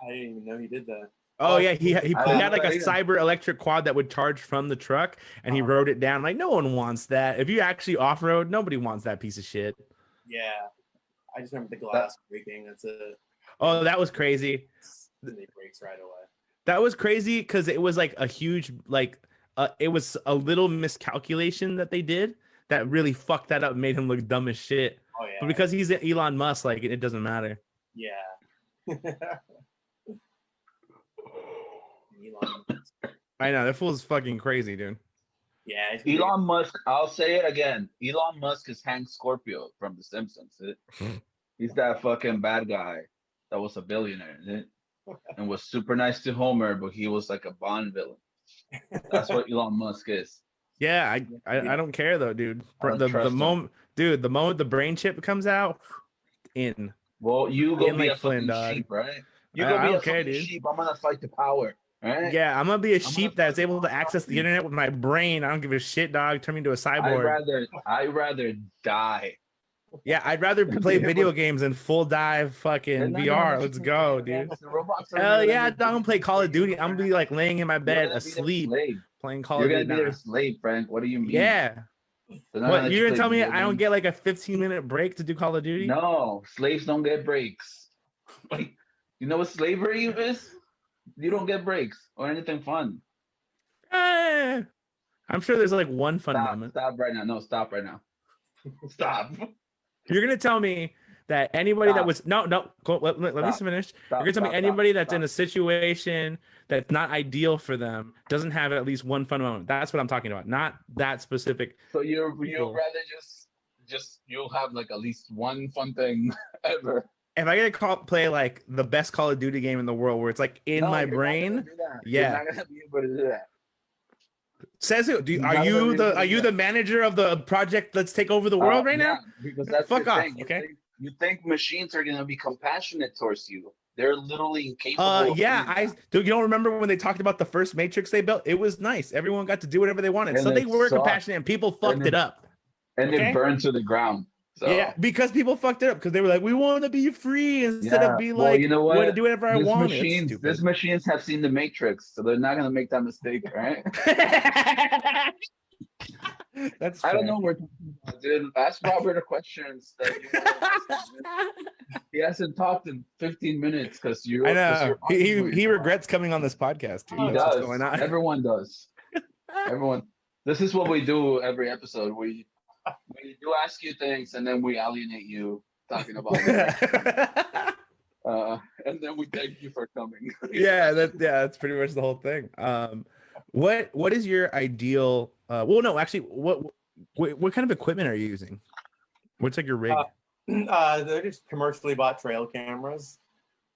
I didn't even know he did that. Oh yeah, he I had didn't like know a that either. cyber electric quad that would charge from the truck, and he wrote it down. Like no one wants that. If you actually off road, nobody wants that piece of shit. Yeah, I just remember the glass breaking. That's it. Oh, that was crazy. And it breaks right away. That was crazy because it was like a huge it was a little miscalculation that they did that really fucked that up and made him look dumb as shit. Oh yeah. But because he's Elon Musk, like it doesn't matter. Yeah. Elon. I know that fool's fucking crazy, dude. Yeah. Elon Musk. I'll say it again. Elon Musk is Hank Scorpio from The Simpsons. He's that fucking bad guy that was a billionaire and was super nice to Homer, but he was like a Bond villain. That's what Elon Musk is. Yeah, I don't care though, dude. I don't The trust him. moment, dude, the moment the brain chip comes out, in. Well, you go In be like a Flynn, fucking dog. sheep, right? You I go be don't a care, fucking dude. sheep. I'm gonna fight the power, right? Yeah, I'm gonna be a gonna sheep that's fucking able to access the internet with my brain. I don't give a shit, dog. Turn me into a cyborg. I'd rather die. Yeah, I'd rather play video games and full dive fucking They're not gonna VR. let Let's you go, play dude. games. The robots are Hell gonna yeah, let you I'm gonna play Call of Duty. I'm gonna be like laying in my You're bed gonna be their asleep slave. playing Call You're of gonna Duty. be their slave, Frank. What do you mean? Yeah. They're not What, let you're you gonna tell play me video I don't games. get like a 15-minute break to do Call of Duty? No, slaves don't get breaks. Like, you know what slavery is? You don't get breaks or anything fun. Eh, I'm sure there's like one fun Stop, moment. stop right now. No, stop right now. Stop. You're gonna tell me that anybody that Stop. was let me Stop. finish. Stop, You're gonna tell me stop, anybody stop, that's in stop. a situation that's not ideal for them doesn't have at least one fun moment. That's what I'm talking about, not that specific. So you'll People. rather just you'll have like at least one fun thing ever. If I get to play like the best Call of Duty game in the world, where it's like in No, my you're not gonna brain, do that. yeah. You're not gonna be able to do that. says who? You're Are not you gonna be able to are do you that. the manager of the project? Let's take over the world right Yeah, now. because that's Fuck the off, thing. okay? You think machines are gonna be compassionate towards you? They're literally incapable. of Yeah, doing that. you don't remember when they talked about the first Matrix they built? It was nice. Everyone got to do whatever they wanted. And So they it were sucked. compassionate and people fucked it- it up. and okay. it burned to the ground. So Yeah, because people fucked it up because they were like, we want to be free instead of be well, like, you know want to what? do whatever I These want. These machines have seen the Matrix, so they're not gonna make that mistake, right? That's I don't fair. know where, dude. Ask Robert a questions that he hasn't talked in 15 minutes because you. I know he regrets coming on this podcast. Dude. He That's what's does. going on. Everyone does. Everyone. This is what we do every episode. We do ask you things and then we alienate you talking about it. And then we thank you for coming. that's pretty much the whole thing. What is your ideal? Well, no, actually, what kind of equipment are you using? What's like your rig? They're just commercially bought trail cameras,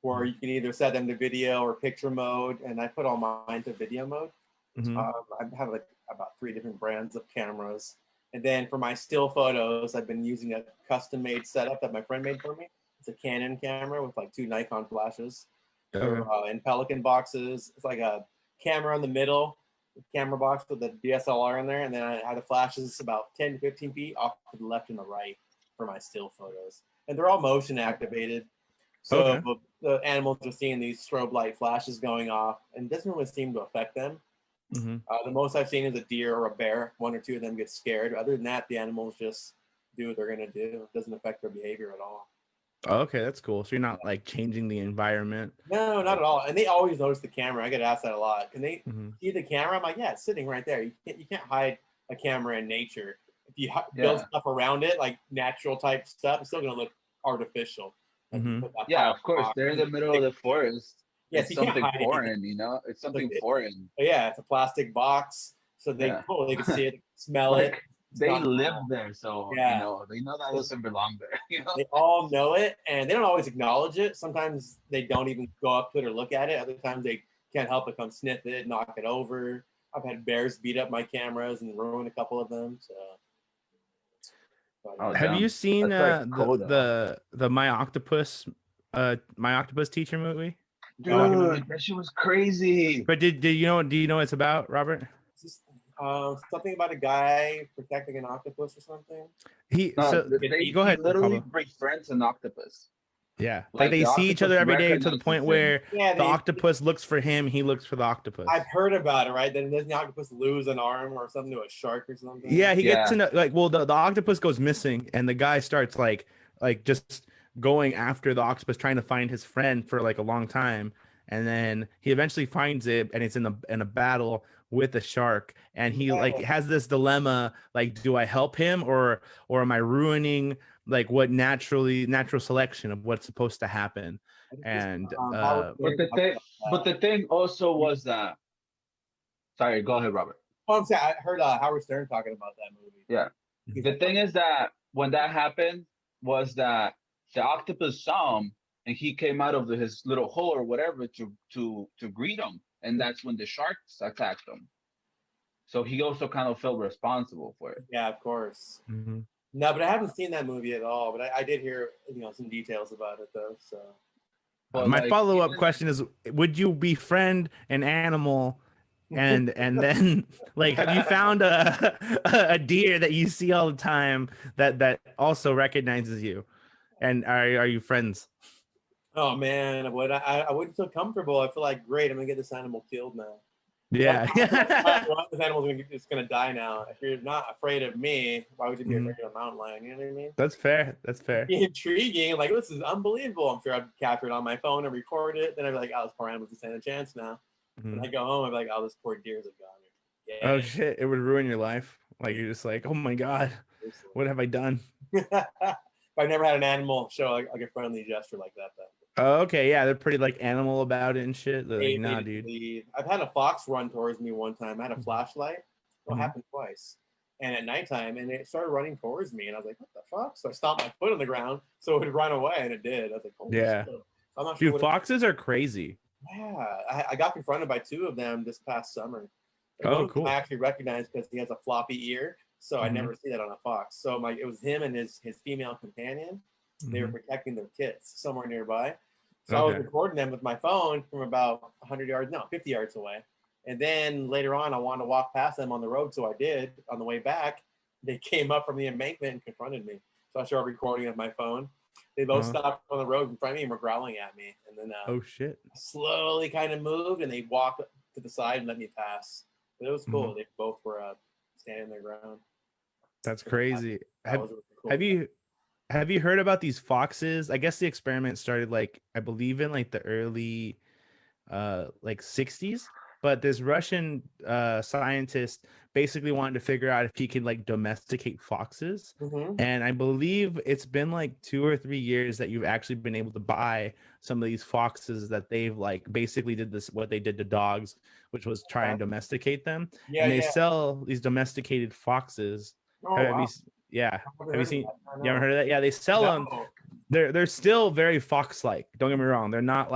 where you can either set them to video or picture mode, and I put all mine to video mode. Mhm. I have like about 3 different brands of cameras, And then for my still photos, I've been using a custom-made setup that my friend made for me. It's a Canon camera with like 2 Nikon flashes. Okay. In Pelican boxes. It's like a camera in the middle, camera box with the DSLR in there, and then I had the flashes about 10 to 15 feet off to the left and the right for my still photos. And they're all motion activated. So the animals are seeing these strobe light flashes going off, and it doesn't really seem to affect them. Mm-hmm. The most I've seen is a deer or a bear. 1 or 2 of them get scared. Other than that, the animals just do what they're going to do. It doesn't affect their behavior at all. Oh, okay, that's cool. So you're not like changing the environment. No, not at all. And they always notice the camera. I get asked that a lot. Can they Mm-hmm. see the camera? I'm like, yeah, it's sitting right there. You can't hide a camera in nature. If you build stuff around it, like natural type stuff, it's still going to look artificial. Like Mm-hmm. Yeah, of course. They're in the middle of the forest. Yes, It's something foreign, you know? It's something foreign. Yeah, it's a plastic box. So they can see it, smell it. Like, they live there, so you know they know that doesn't belong there. You know? They all know it, and they don't always acknowledge it. Sometimes they don't even go up to it or look at it. Other times they can't help but come sniff it, knock it over. I've had bears beat up my cameras and ruin a couple of them. So, have you seen cool, the My Octopus teacher movie? Dude, that shit was crazy. But do you know what it's about, Robert? Something about a guy protecting an octopus or something. They go ahead. Literally Pablo. befriends an octopus. Yeah, Like, they the see each other every day to the octopus point recognizes where him. the octopus looks for him, he looks for the octopus. I've heard about it, right? Then doesn't the octopus lose an arm or something to a shark or something? Yeah, he gets in the octopus goes missing, and the guy starts like just going after the octopus, trying to find his friend for like a long time, and then he eventually finds it, and it's in a battle with a shark, and he like has this dilemma, like, do I help him or am I ruining like what natural selection of what's supposed to happen? And but the thing also was that, sorry, go ahead, Robert. Oh, I'm saying I heard Howard Stern talking about that movie. Yeah, the thing is that when that happened was that the octopus saw him and he came out of his little hole or whatever to greet him, and that's when the sharks attacked him. So he also kind of felt responsible for it. Yeah, of course. Mm-hmm. No, but I haven't seen that movie at all. But I did hear some details about it though. So my follow-up question is: would you befriend an animal, and then like have you found a deer that you see all the time that also recognizes you, and are you friends? Oh man, I wouldn't feel comfortable. I feel like, great, I'm gonna get this animal killed now. Yeah. This animal's gonna die now. If you're not afraid of me, why would you be afraid of a mountain lion? You know what I mean? That's fair. Intriguing. Like, this is unbelievable. I'm sure I'd capture it on my phone and record it. Then I'd be like, oh, this poor animal just stand a chance now. And I go home, I'd be like, oh, this poor deer's a goner. Yeah. Oh shit! It would ruin your life. Like, you're just like, oh my god, what have I done? I've never had an animal show like a friendly gesture like that. Oh, okay, yeah, they're pretty like animal about it and shit. They're like, nah, dude. I've had a fox run towards me one time. I had a flashlight. It happened twice. And at nighttime, and it started running towards me, and I was like, what the fuck? So I stomped my foot on the ground so it would run away, and it did. I was like, oh yeah. shit. I'm not Dude, sure foxes are crazy. Yeah, I got confronted by 2 of them this past summer. And Oh, one cool. I actually recognized because he has a floppy ear, so I never see that on a fox. So it was him and his female companion. They were protecting their kits somewhere nearby. So I was recording them with my phone from about 50 yards away. And then later on, I wanted to walk past them on the road, so I did. On the way back, they came up from the embankment and confronted me. So I started recording with my phone. They both stopped on the road in front of me and were growling at me. And then oh shit! slowly kind of moved, and they walked to the side and let me pass. But it was cool. They both were standing their ground. That's crazy. That was really cool. Have you heard about these foxes? I guess the experiment started I believe in the early 60s, but this Russian scientist basically wanted to figure out if he could domesticate foxes. And I believe it's been 2 or 3 years that you've actually been able to buy some of these foxes that they've basically did what they did to dogs, which was try and domesticate them. Yeah, and they sell these domesticated foxes. Have you seen? You haven't heard of that? Yeah, they sell them. They're still very fox-like. Don't get me wrong. They're not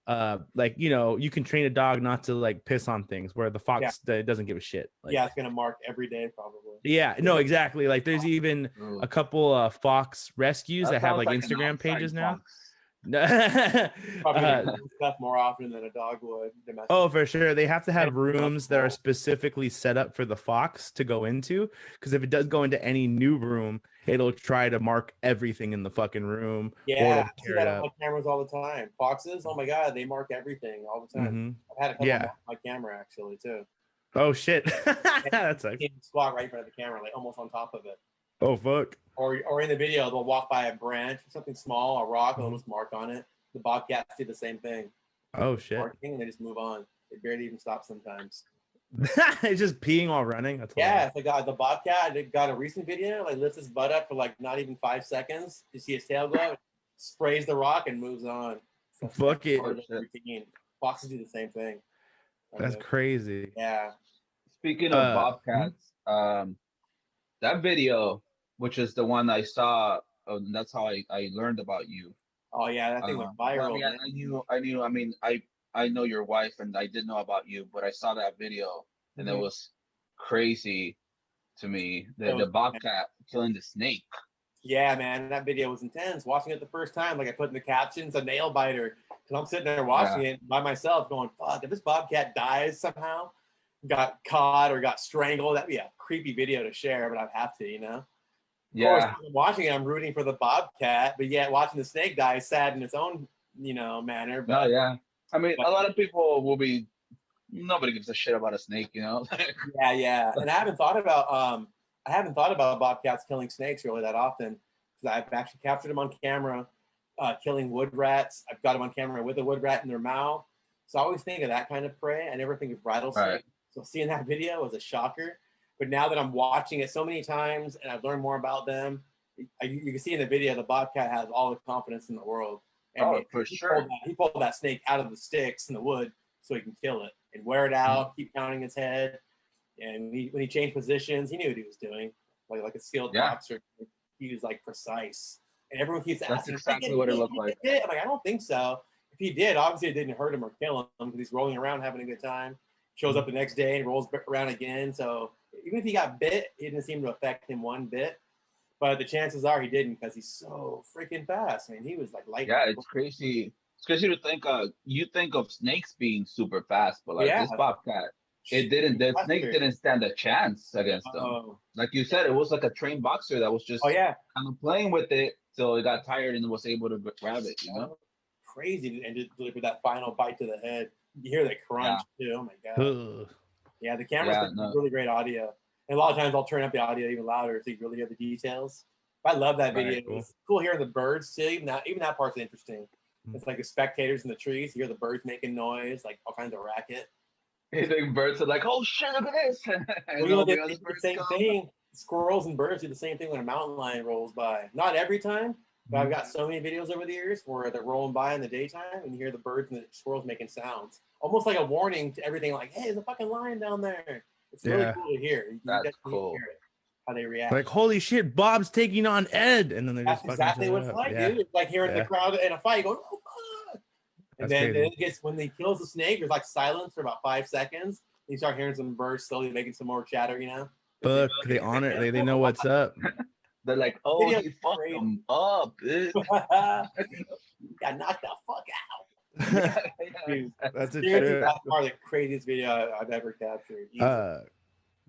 like, you know, you can train a dog not to like piss on things, where the fox doesn't give a shit. Like, yeah, it's gonna mark every day probably. yeah, no, exactly. Like there's even Ooh. a couple fox rescues that have sounds like an Instagram outside pages now. fox. Probably gonna Uh, do stuff more often than a dog would. Domestic. oh, for sure. They have to have And rooms that are multiple. specifically set up for the fox to go into. Because if it does go into any new room, it'll try to mark everything in the fucking room. Or Yeah, it'll I see tear that it on up. my cameras all the time. Foxes, oh my god, they mark everything all the time. Mhm. I've had a couple Yeah. mark my camera actually too. Oh shit. That sucks. They squat right in front of the camera, like almost on top of it. Oh fuck. Or in the video, they'll walk by a branch, something small, a rock, and they'll Mhm. just mark on it. The bobcats do the same thing. Oh shit. Marking, and they just move on. They barely even stop sometimes. It's just peeing while running. That's Yeah, if the bobcat got a recent video, like lifts his butt up for like not even 5 seconds. You see his tail go, sprays the rock, and moves on. So Fuck it. part of the routine. Foxes do the same thing. That's crazy. Yeah. Speaking of bobcats, that video, which is the one I saw, that's how I learned about you. Oh yeah, that thing went viral. I mean, man. I knew. I mean, I know your wife, and I did know about you, but I saw that video, and it was crazy to me. The bobcat killing the snake. Yeah, man, that video was intense. Watching it the first time, like I put in the captions, a nail biter, because I'm sitting there watching it by myself, going, "Fuck! If this bobcat dies somehow, got caught or got strangled, that'd be a creepy video to share." But I'd have to, you know. Yeah. Of course, watching it, I'm rooting for the bobcat, but yet watching the snake die is sad in its own, manner. But No, yeah. I mean, a lot of people will be. Nobody gives a shit about a snake, you know. yeah. And I haven't thought about bobcats killing snakes really that often, because I've actually captured them on camera, killing wood rats. I've got them on camera with a wood rat in their mouth. So I always think of that kind of prey. I never think of rattlesnake. Right. So seeing that video was a shocker. But now that I'm watching it so many times and I've learned more about them, you can see in the video the bobcat has all the confidence in the world. And for sure. He pulled that snake out of the sticks in the wood so he can kill it and wear it out, keep pounding its head. And when he changed positions, he knew what he was doing, like a skilled boxer. He was like precise. And everyone keeps asking, that's exactly what it looked like. I'm like, I don't think so. If he did, obviously it didn't hurt him or kill him because he's rolling around having a good time. Shows up the next day and rolls around again. So even if he got bit, it didn't seem to affect him one bit. But the chances are he didn't because he's so freaking fast. I mean, he was like lightning. Yeah, it's crazy. It's crazy to think. You think of snakes being super fast, but like this bobcat, the snake didn't stand a chance against them. Like you said, it was like a trained boxer that was just kind of playing with it till it got tired and was able to grab it. You know, crazy, and just deliver that final bite to the head. You hear that crunch too. Oh my god. Yeah, the camera's really great audio. And a lot of times I'll turn up the audio even louder so you really hear the details. I love that video. Cool. It's cool hearing the birds too. Even that part's interesting. It's like the spectators in the trees. You hear the birds making noise, like all kinds of racket. You think birds are like, "Oh shit, look at this!" And the same thing. Squirrels and birds do the same thing when a mountain lion rolls by. Not every time, but I've got so many videos over the years where they're rolling by in the daytime and you hear the birds and the squirrels making sounds. Almost like a warning to everything, like, "Hey, there's a fucking lion down there." It's really cool to hear. That's cool. Hear it, how they react. Like, holy shit, Bob's taking on Ed, and then they're just exactly what it's like, dude. It's like hearing the crowd in a fight going, "Oh fuck!" And then it gets, when he kills the snake, there's like silence for about 5 seconds. You start hearing some birds slowly making some more chatter, you know. Fuck, they on it. They know what's up. They're like, "Oh, he fucked him up, dude." Got knocked the fuck out. Dude, that's a trip. That's part of the craziest video I've ever captured.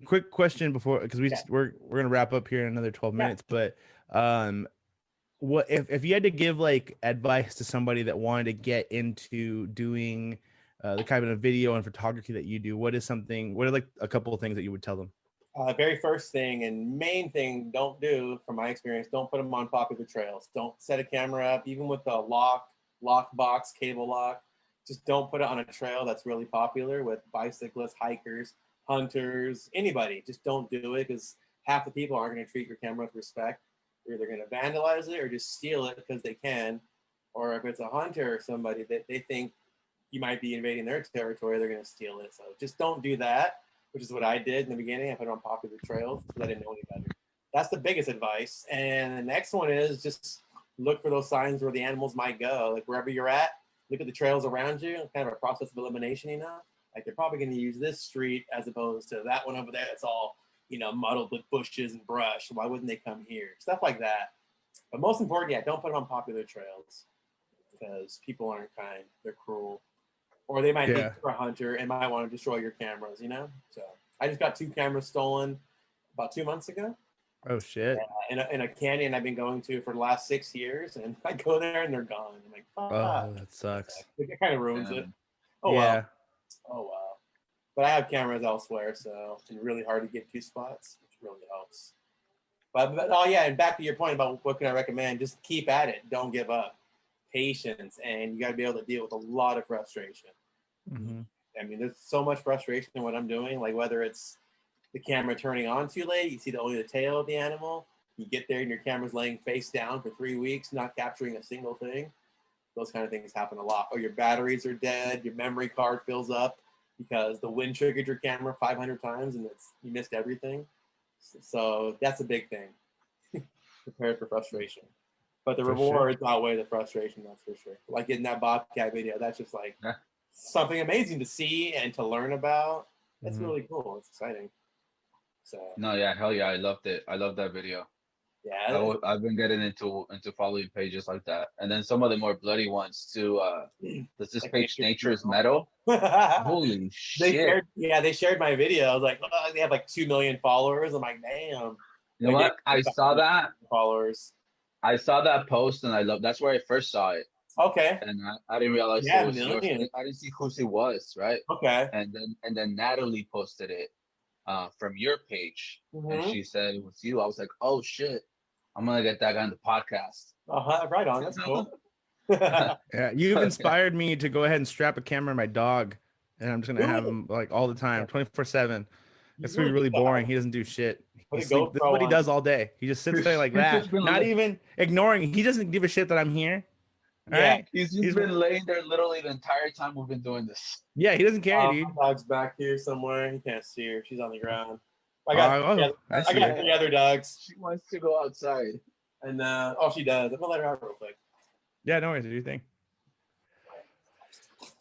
Quick question before, because we're gonna wrap up here in another 12 minutes, but what if you had to give like advice to somebody that wanted to get into doing the kind of video and photography that you do? What are like a couple of things that you would tell them? Very first thing and main thing, don't do, from my experience, don't put them on popular trails. Don't set a camera up, even with the lock box, cable lock. Just don't put it on a trail that's really popular with bicyclists, hikers, hunters, anybody. Just don't do it, because half the people aren't going to treat your camera with respect. They're either going to vandalize it or just steal it because they can. Or if it's a hunter or somebody that they think you might be invading their territory, they're going to steal it. So just don't do that, which is what I did in the beginning. I put it on popular trails because I didn't know any better. That's the biggest advice. And the next one is just look for those signs where the animals might go. Like wherever you're at, look at the trails around you, kind of a process of elimination, Like they're probably going to use this street as opposed to that one over there. It's all, muddled with bushes and brush. Why wouldn't they come here? Stuff like that. But most important, don't put them on popular trails because people aren't kind. They're cruel. Or they might think you're a hunter and might want to destroy your cameras, So I just got 2 cameras stolen about 2 months ago. Oh, shit. In a canyon I've been going to for the last 6 years. And I go there and they're gone. I'm like, oh, that sucks. It kind of ruins it. Oh, yeah. Well. But I have cameras elsewhere, so it's really hard to get 2 spots, which really helps. But and back to your point about what can I recommend, just keep at it. Don't give up. Patience, and you got to be able to deal with a lot of frustration. Mm-hmm. I mean, there's so much frustration in what I'm doing, like whether it's the camera turning on too late, you see only the tail of the animal, you get there and your camera's laying face down for 3 weeks, not capturing a single thing. Those kind of things happen a lot. Or your batteries are dead, your memory card fills up because the wind triggered your camera 500 times and you missed everything. So that's a big thing. Prepare for frustration. But the rewards outweigh the frustration, that's for sure. Like in that Bobcat video, that's just like something amazing to see and to learn about. That's really cool. It's exciting. So No, yeah, hell yeah, I loved it. I love that video. Yeah, I've been getting into following pages like that, and then some of the more bloody ones too. There's this like page, Nature is Metal. they Holy shit! shared my video. I was like, oh, they have like 2 million followers. I'm like, damn. You know what? I saw that. Followers. I saw that post, and that's where I first saw it. Okay. And I didn't realize it was yours. I didn't see who it was, right? Okay. And then Natalie posted it from your page, and she said it was you. I was like, oh shit, I'm gonna get that guy on the podcast. Right on. That's cool. Yeah, you've inspired me to go ahead and strap a camera on my dog, and I'm just gonna have him like all the time, 24/7. It's gonna be really boring. He doesn't do shit. This is what he does all day. He just sits there like that, not even ignoring. He doesn't give a shit that I'm here. All right? He's been laying there literally the entire time we've been doing this. Yeah, he doesn't care, dude. My dog's back here somewhere. He can't see her. She's on the ground. I got 3 other dogs. She wants to go outside. And she does. I'm gonna let her out real quick. Yeah, no worries. Do you think?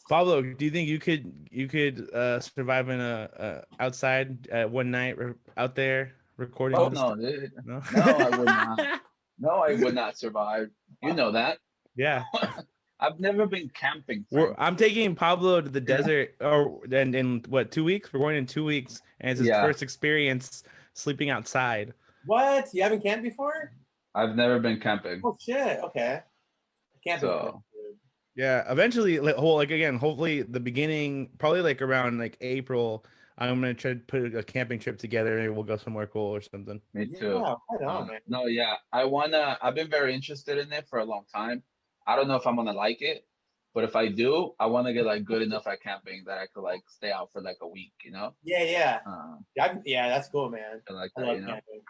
Pablo, do you think you could survive in a outside one night out there recording? Oh no, dude. No, I would not. No, I would not survive. You know that. Yeah. I've never been camping. I'm taking Pablo to the desert, in what, 2 weeks? We're going in 2 weeks, and it's his first experience sleeping outside. What? You haven't camped before? I've never been camping. Oh shit! Okay. Camping. So, yeah, eventually, hopefully the beginning, probably like around like April, I'm gonna try to put a camping trip together, and we'll go somewhere cool or something. Me too. Yeah, right on, man. No, yeah, I've been very interested in it for a long time. I don't know if I'm gonna like it, but if I do, I want to get like good enough at camping that I could like stay out for like a week, Yeah. Yeah, that's cool, man. I like I that, love camping.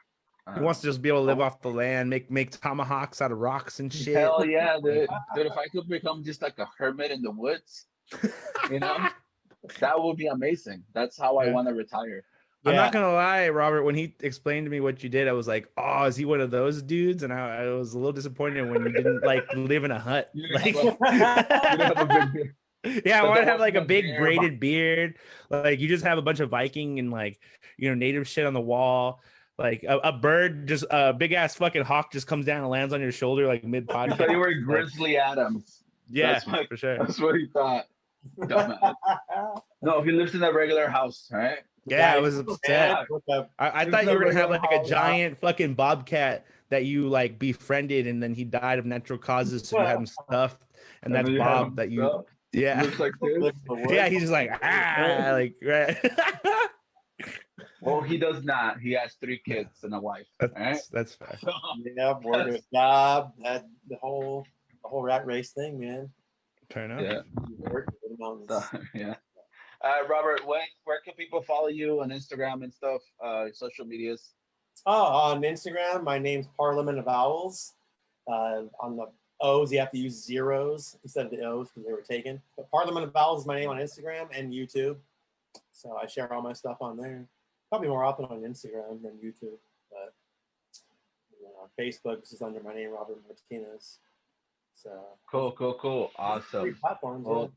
He wants to just be able to live off the land, make tomahawks out of rocks and shit. Hell yeah, dude. Dude, if I could become just like a hermit in the woods, that would be amazing. That's how I want to retire. I'm not gonna lie, Robert. When he explained to me what you did, I was like, "Oh, is he one of those dudes?" And I was a little disappointed when you didn't like live in a hut. Like, yeah, I want to have like a big braided beard. Like you just have a bunch of Viking and like native shit on the wall. Like a bird, just a big ass fucking hawk just comes down and lands on your shoulder like mid podcast. I thought you were Grizzly Adams. Yeah, for sure. That's what he thought. No, he lives in a regular house, right? Yeah, I was upset. I thought you were gonna have like a giant fucking bobcat that you like befriended, and then he died of natural causes, so you had him stuffed, and that's Bob that you. Yeah. Looks like this. Yeah, he's just like like right. Well, he does not. He has 3 kids and a wife. That's fair. Yeah, border job, that the whole rat race thing, man. Fair enough. Yeah. Yeah. Robert, where can people follow you on Instagram and stuff? Social medias. On Instagram, my name's Parliament of Owls. On the O's, you have to use zeros instead of the O's because they were taken. But Parliament of Owls is my name on Instagram and YouTube. So I share all my stuff on there. Probably more often on Instagram than YouTube. But Facebook is under my name, Robert Martinez. So Cool. Awesome. free platforms. Well,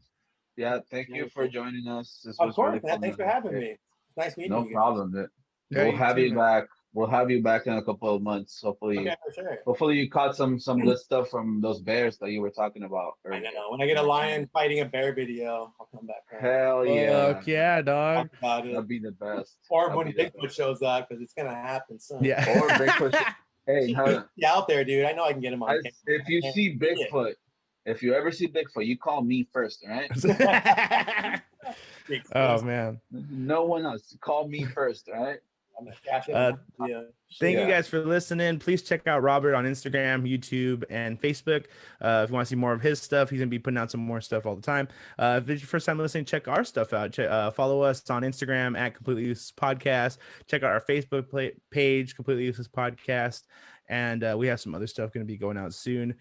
yeah, thank you for joining us. This Of was course, really man. fun. Thanks for having me. It's nice meeting No you. problem. Man. Yeah, We'll you have too, you man. back. We'll have you back in a couple of months. Okay, for sure. Hopefully you caught some good stuff from those bears that you were talking about I earlier. know. When I get a lion fighting a bear video, I'll come back. Hell yeah. Fuck yeah, dog. Talk about it. That'd be the best. Or That'd when be the Bigfoot best. shows up, because it's gonna happen soon. Yeah. Or Bigfoot. Hey, He's out there, dude. I know I can get him on camera. if you I see can't see Bigfoot, if you ever see Bigfoot, you call me first, all right? it. Oh man. No one else. Call me first, all right? I'm gonna cash in. Yeah. Thank you Yeah. guys for listening. Please check out Robert on Instagram, YouTube, and Facebook. If you want to see more of his stuff, he's going to be putting out some more stuff all the time. If it's your first time listening, check our stuff out. Follow us on Instagram at Completely Useless Podcast. Check out our Facebook page, Completely Useless Podcast. And we have some other stuff going to be going out soon.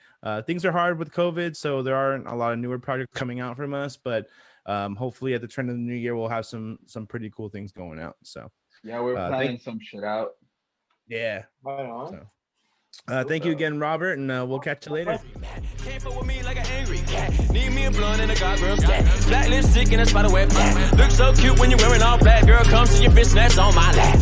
Things are hard with COVID, so there aren't a lot of newer projects coming out from us. But hopefully at the trend of the new year, we'll have some pretty cool things going out. So Yeah, we're planning some shit out. yeah. Right on. So, thank you again, Robert, and we'll catch you later. Can't fuck with me like an angry cat. Need me a blunt and a gargoyle stack. Black lipstick and a spider web. Look so cute when you're wearing all black. Girl, come to your bitch, that's on my lap.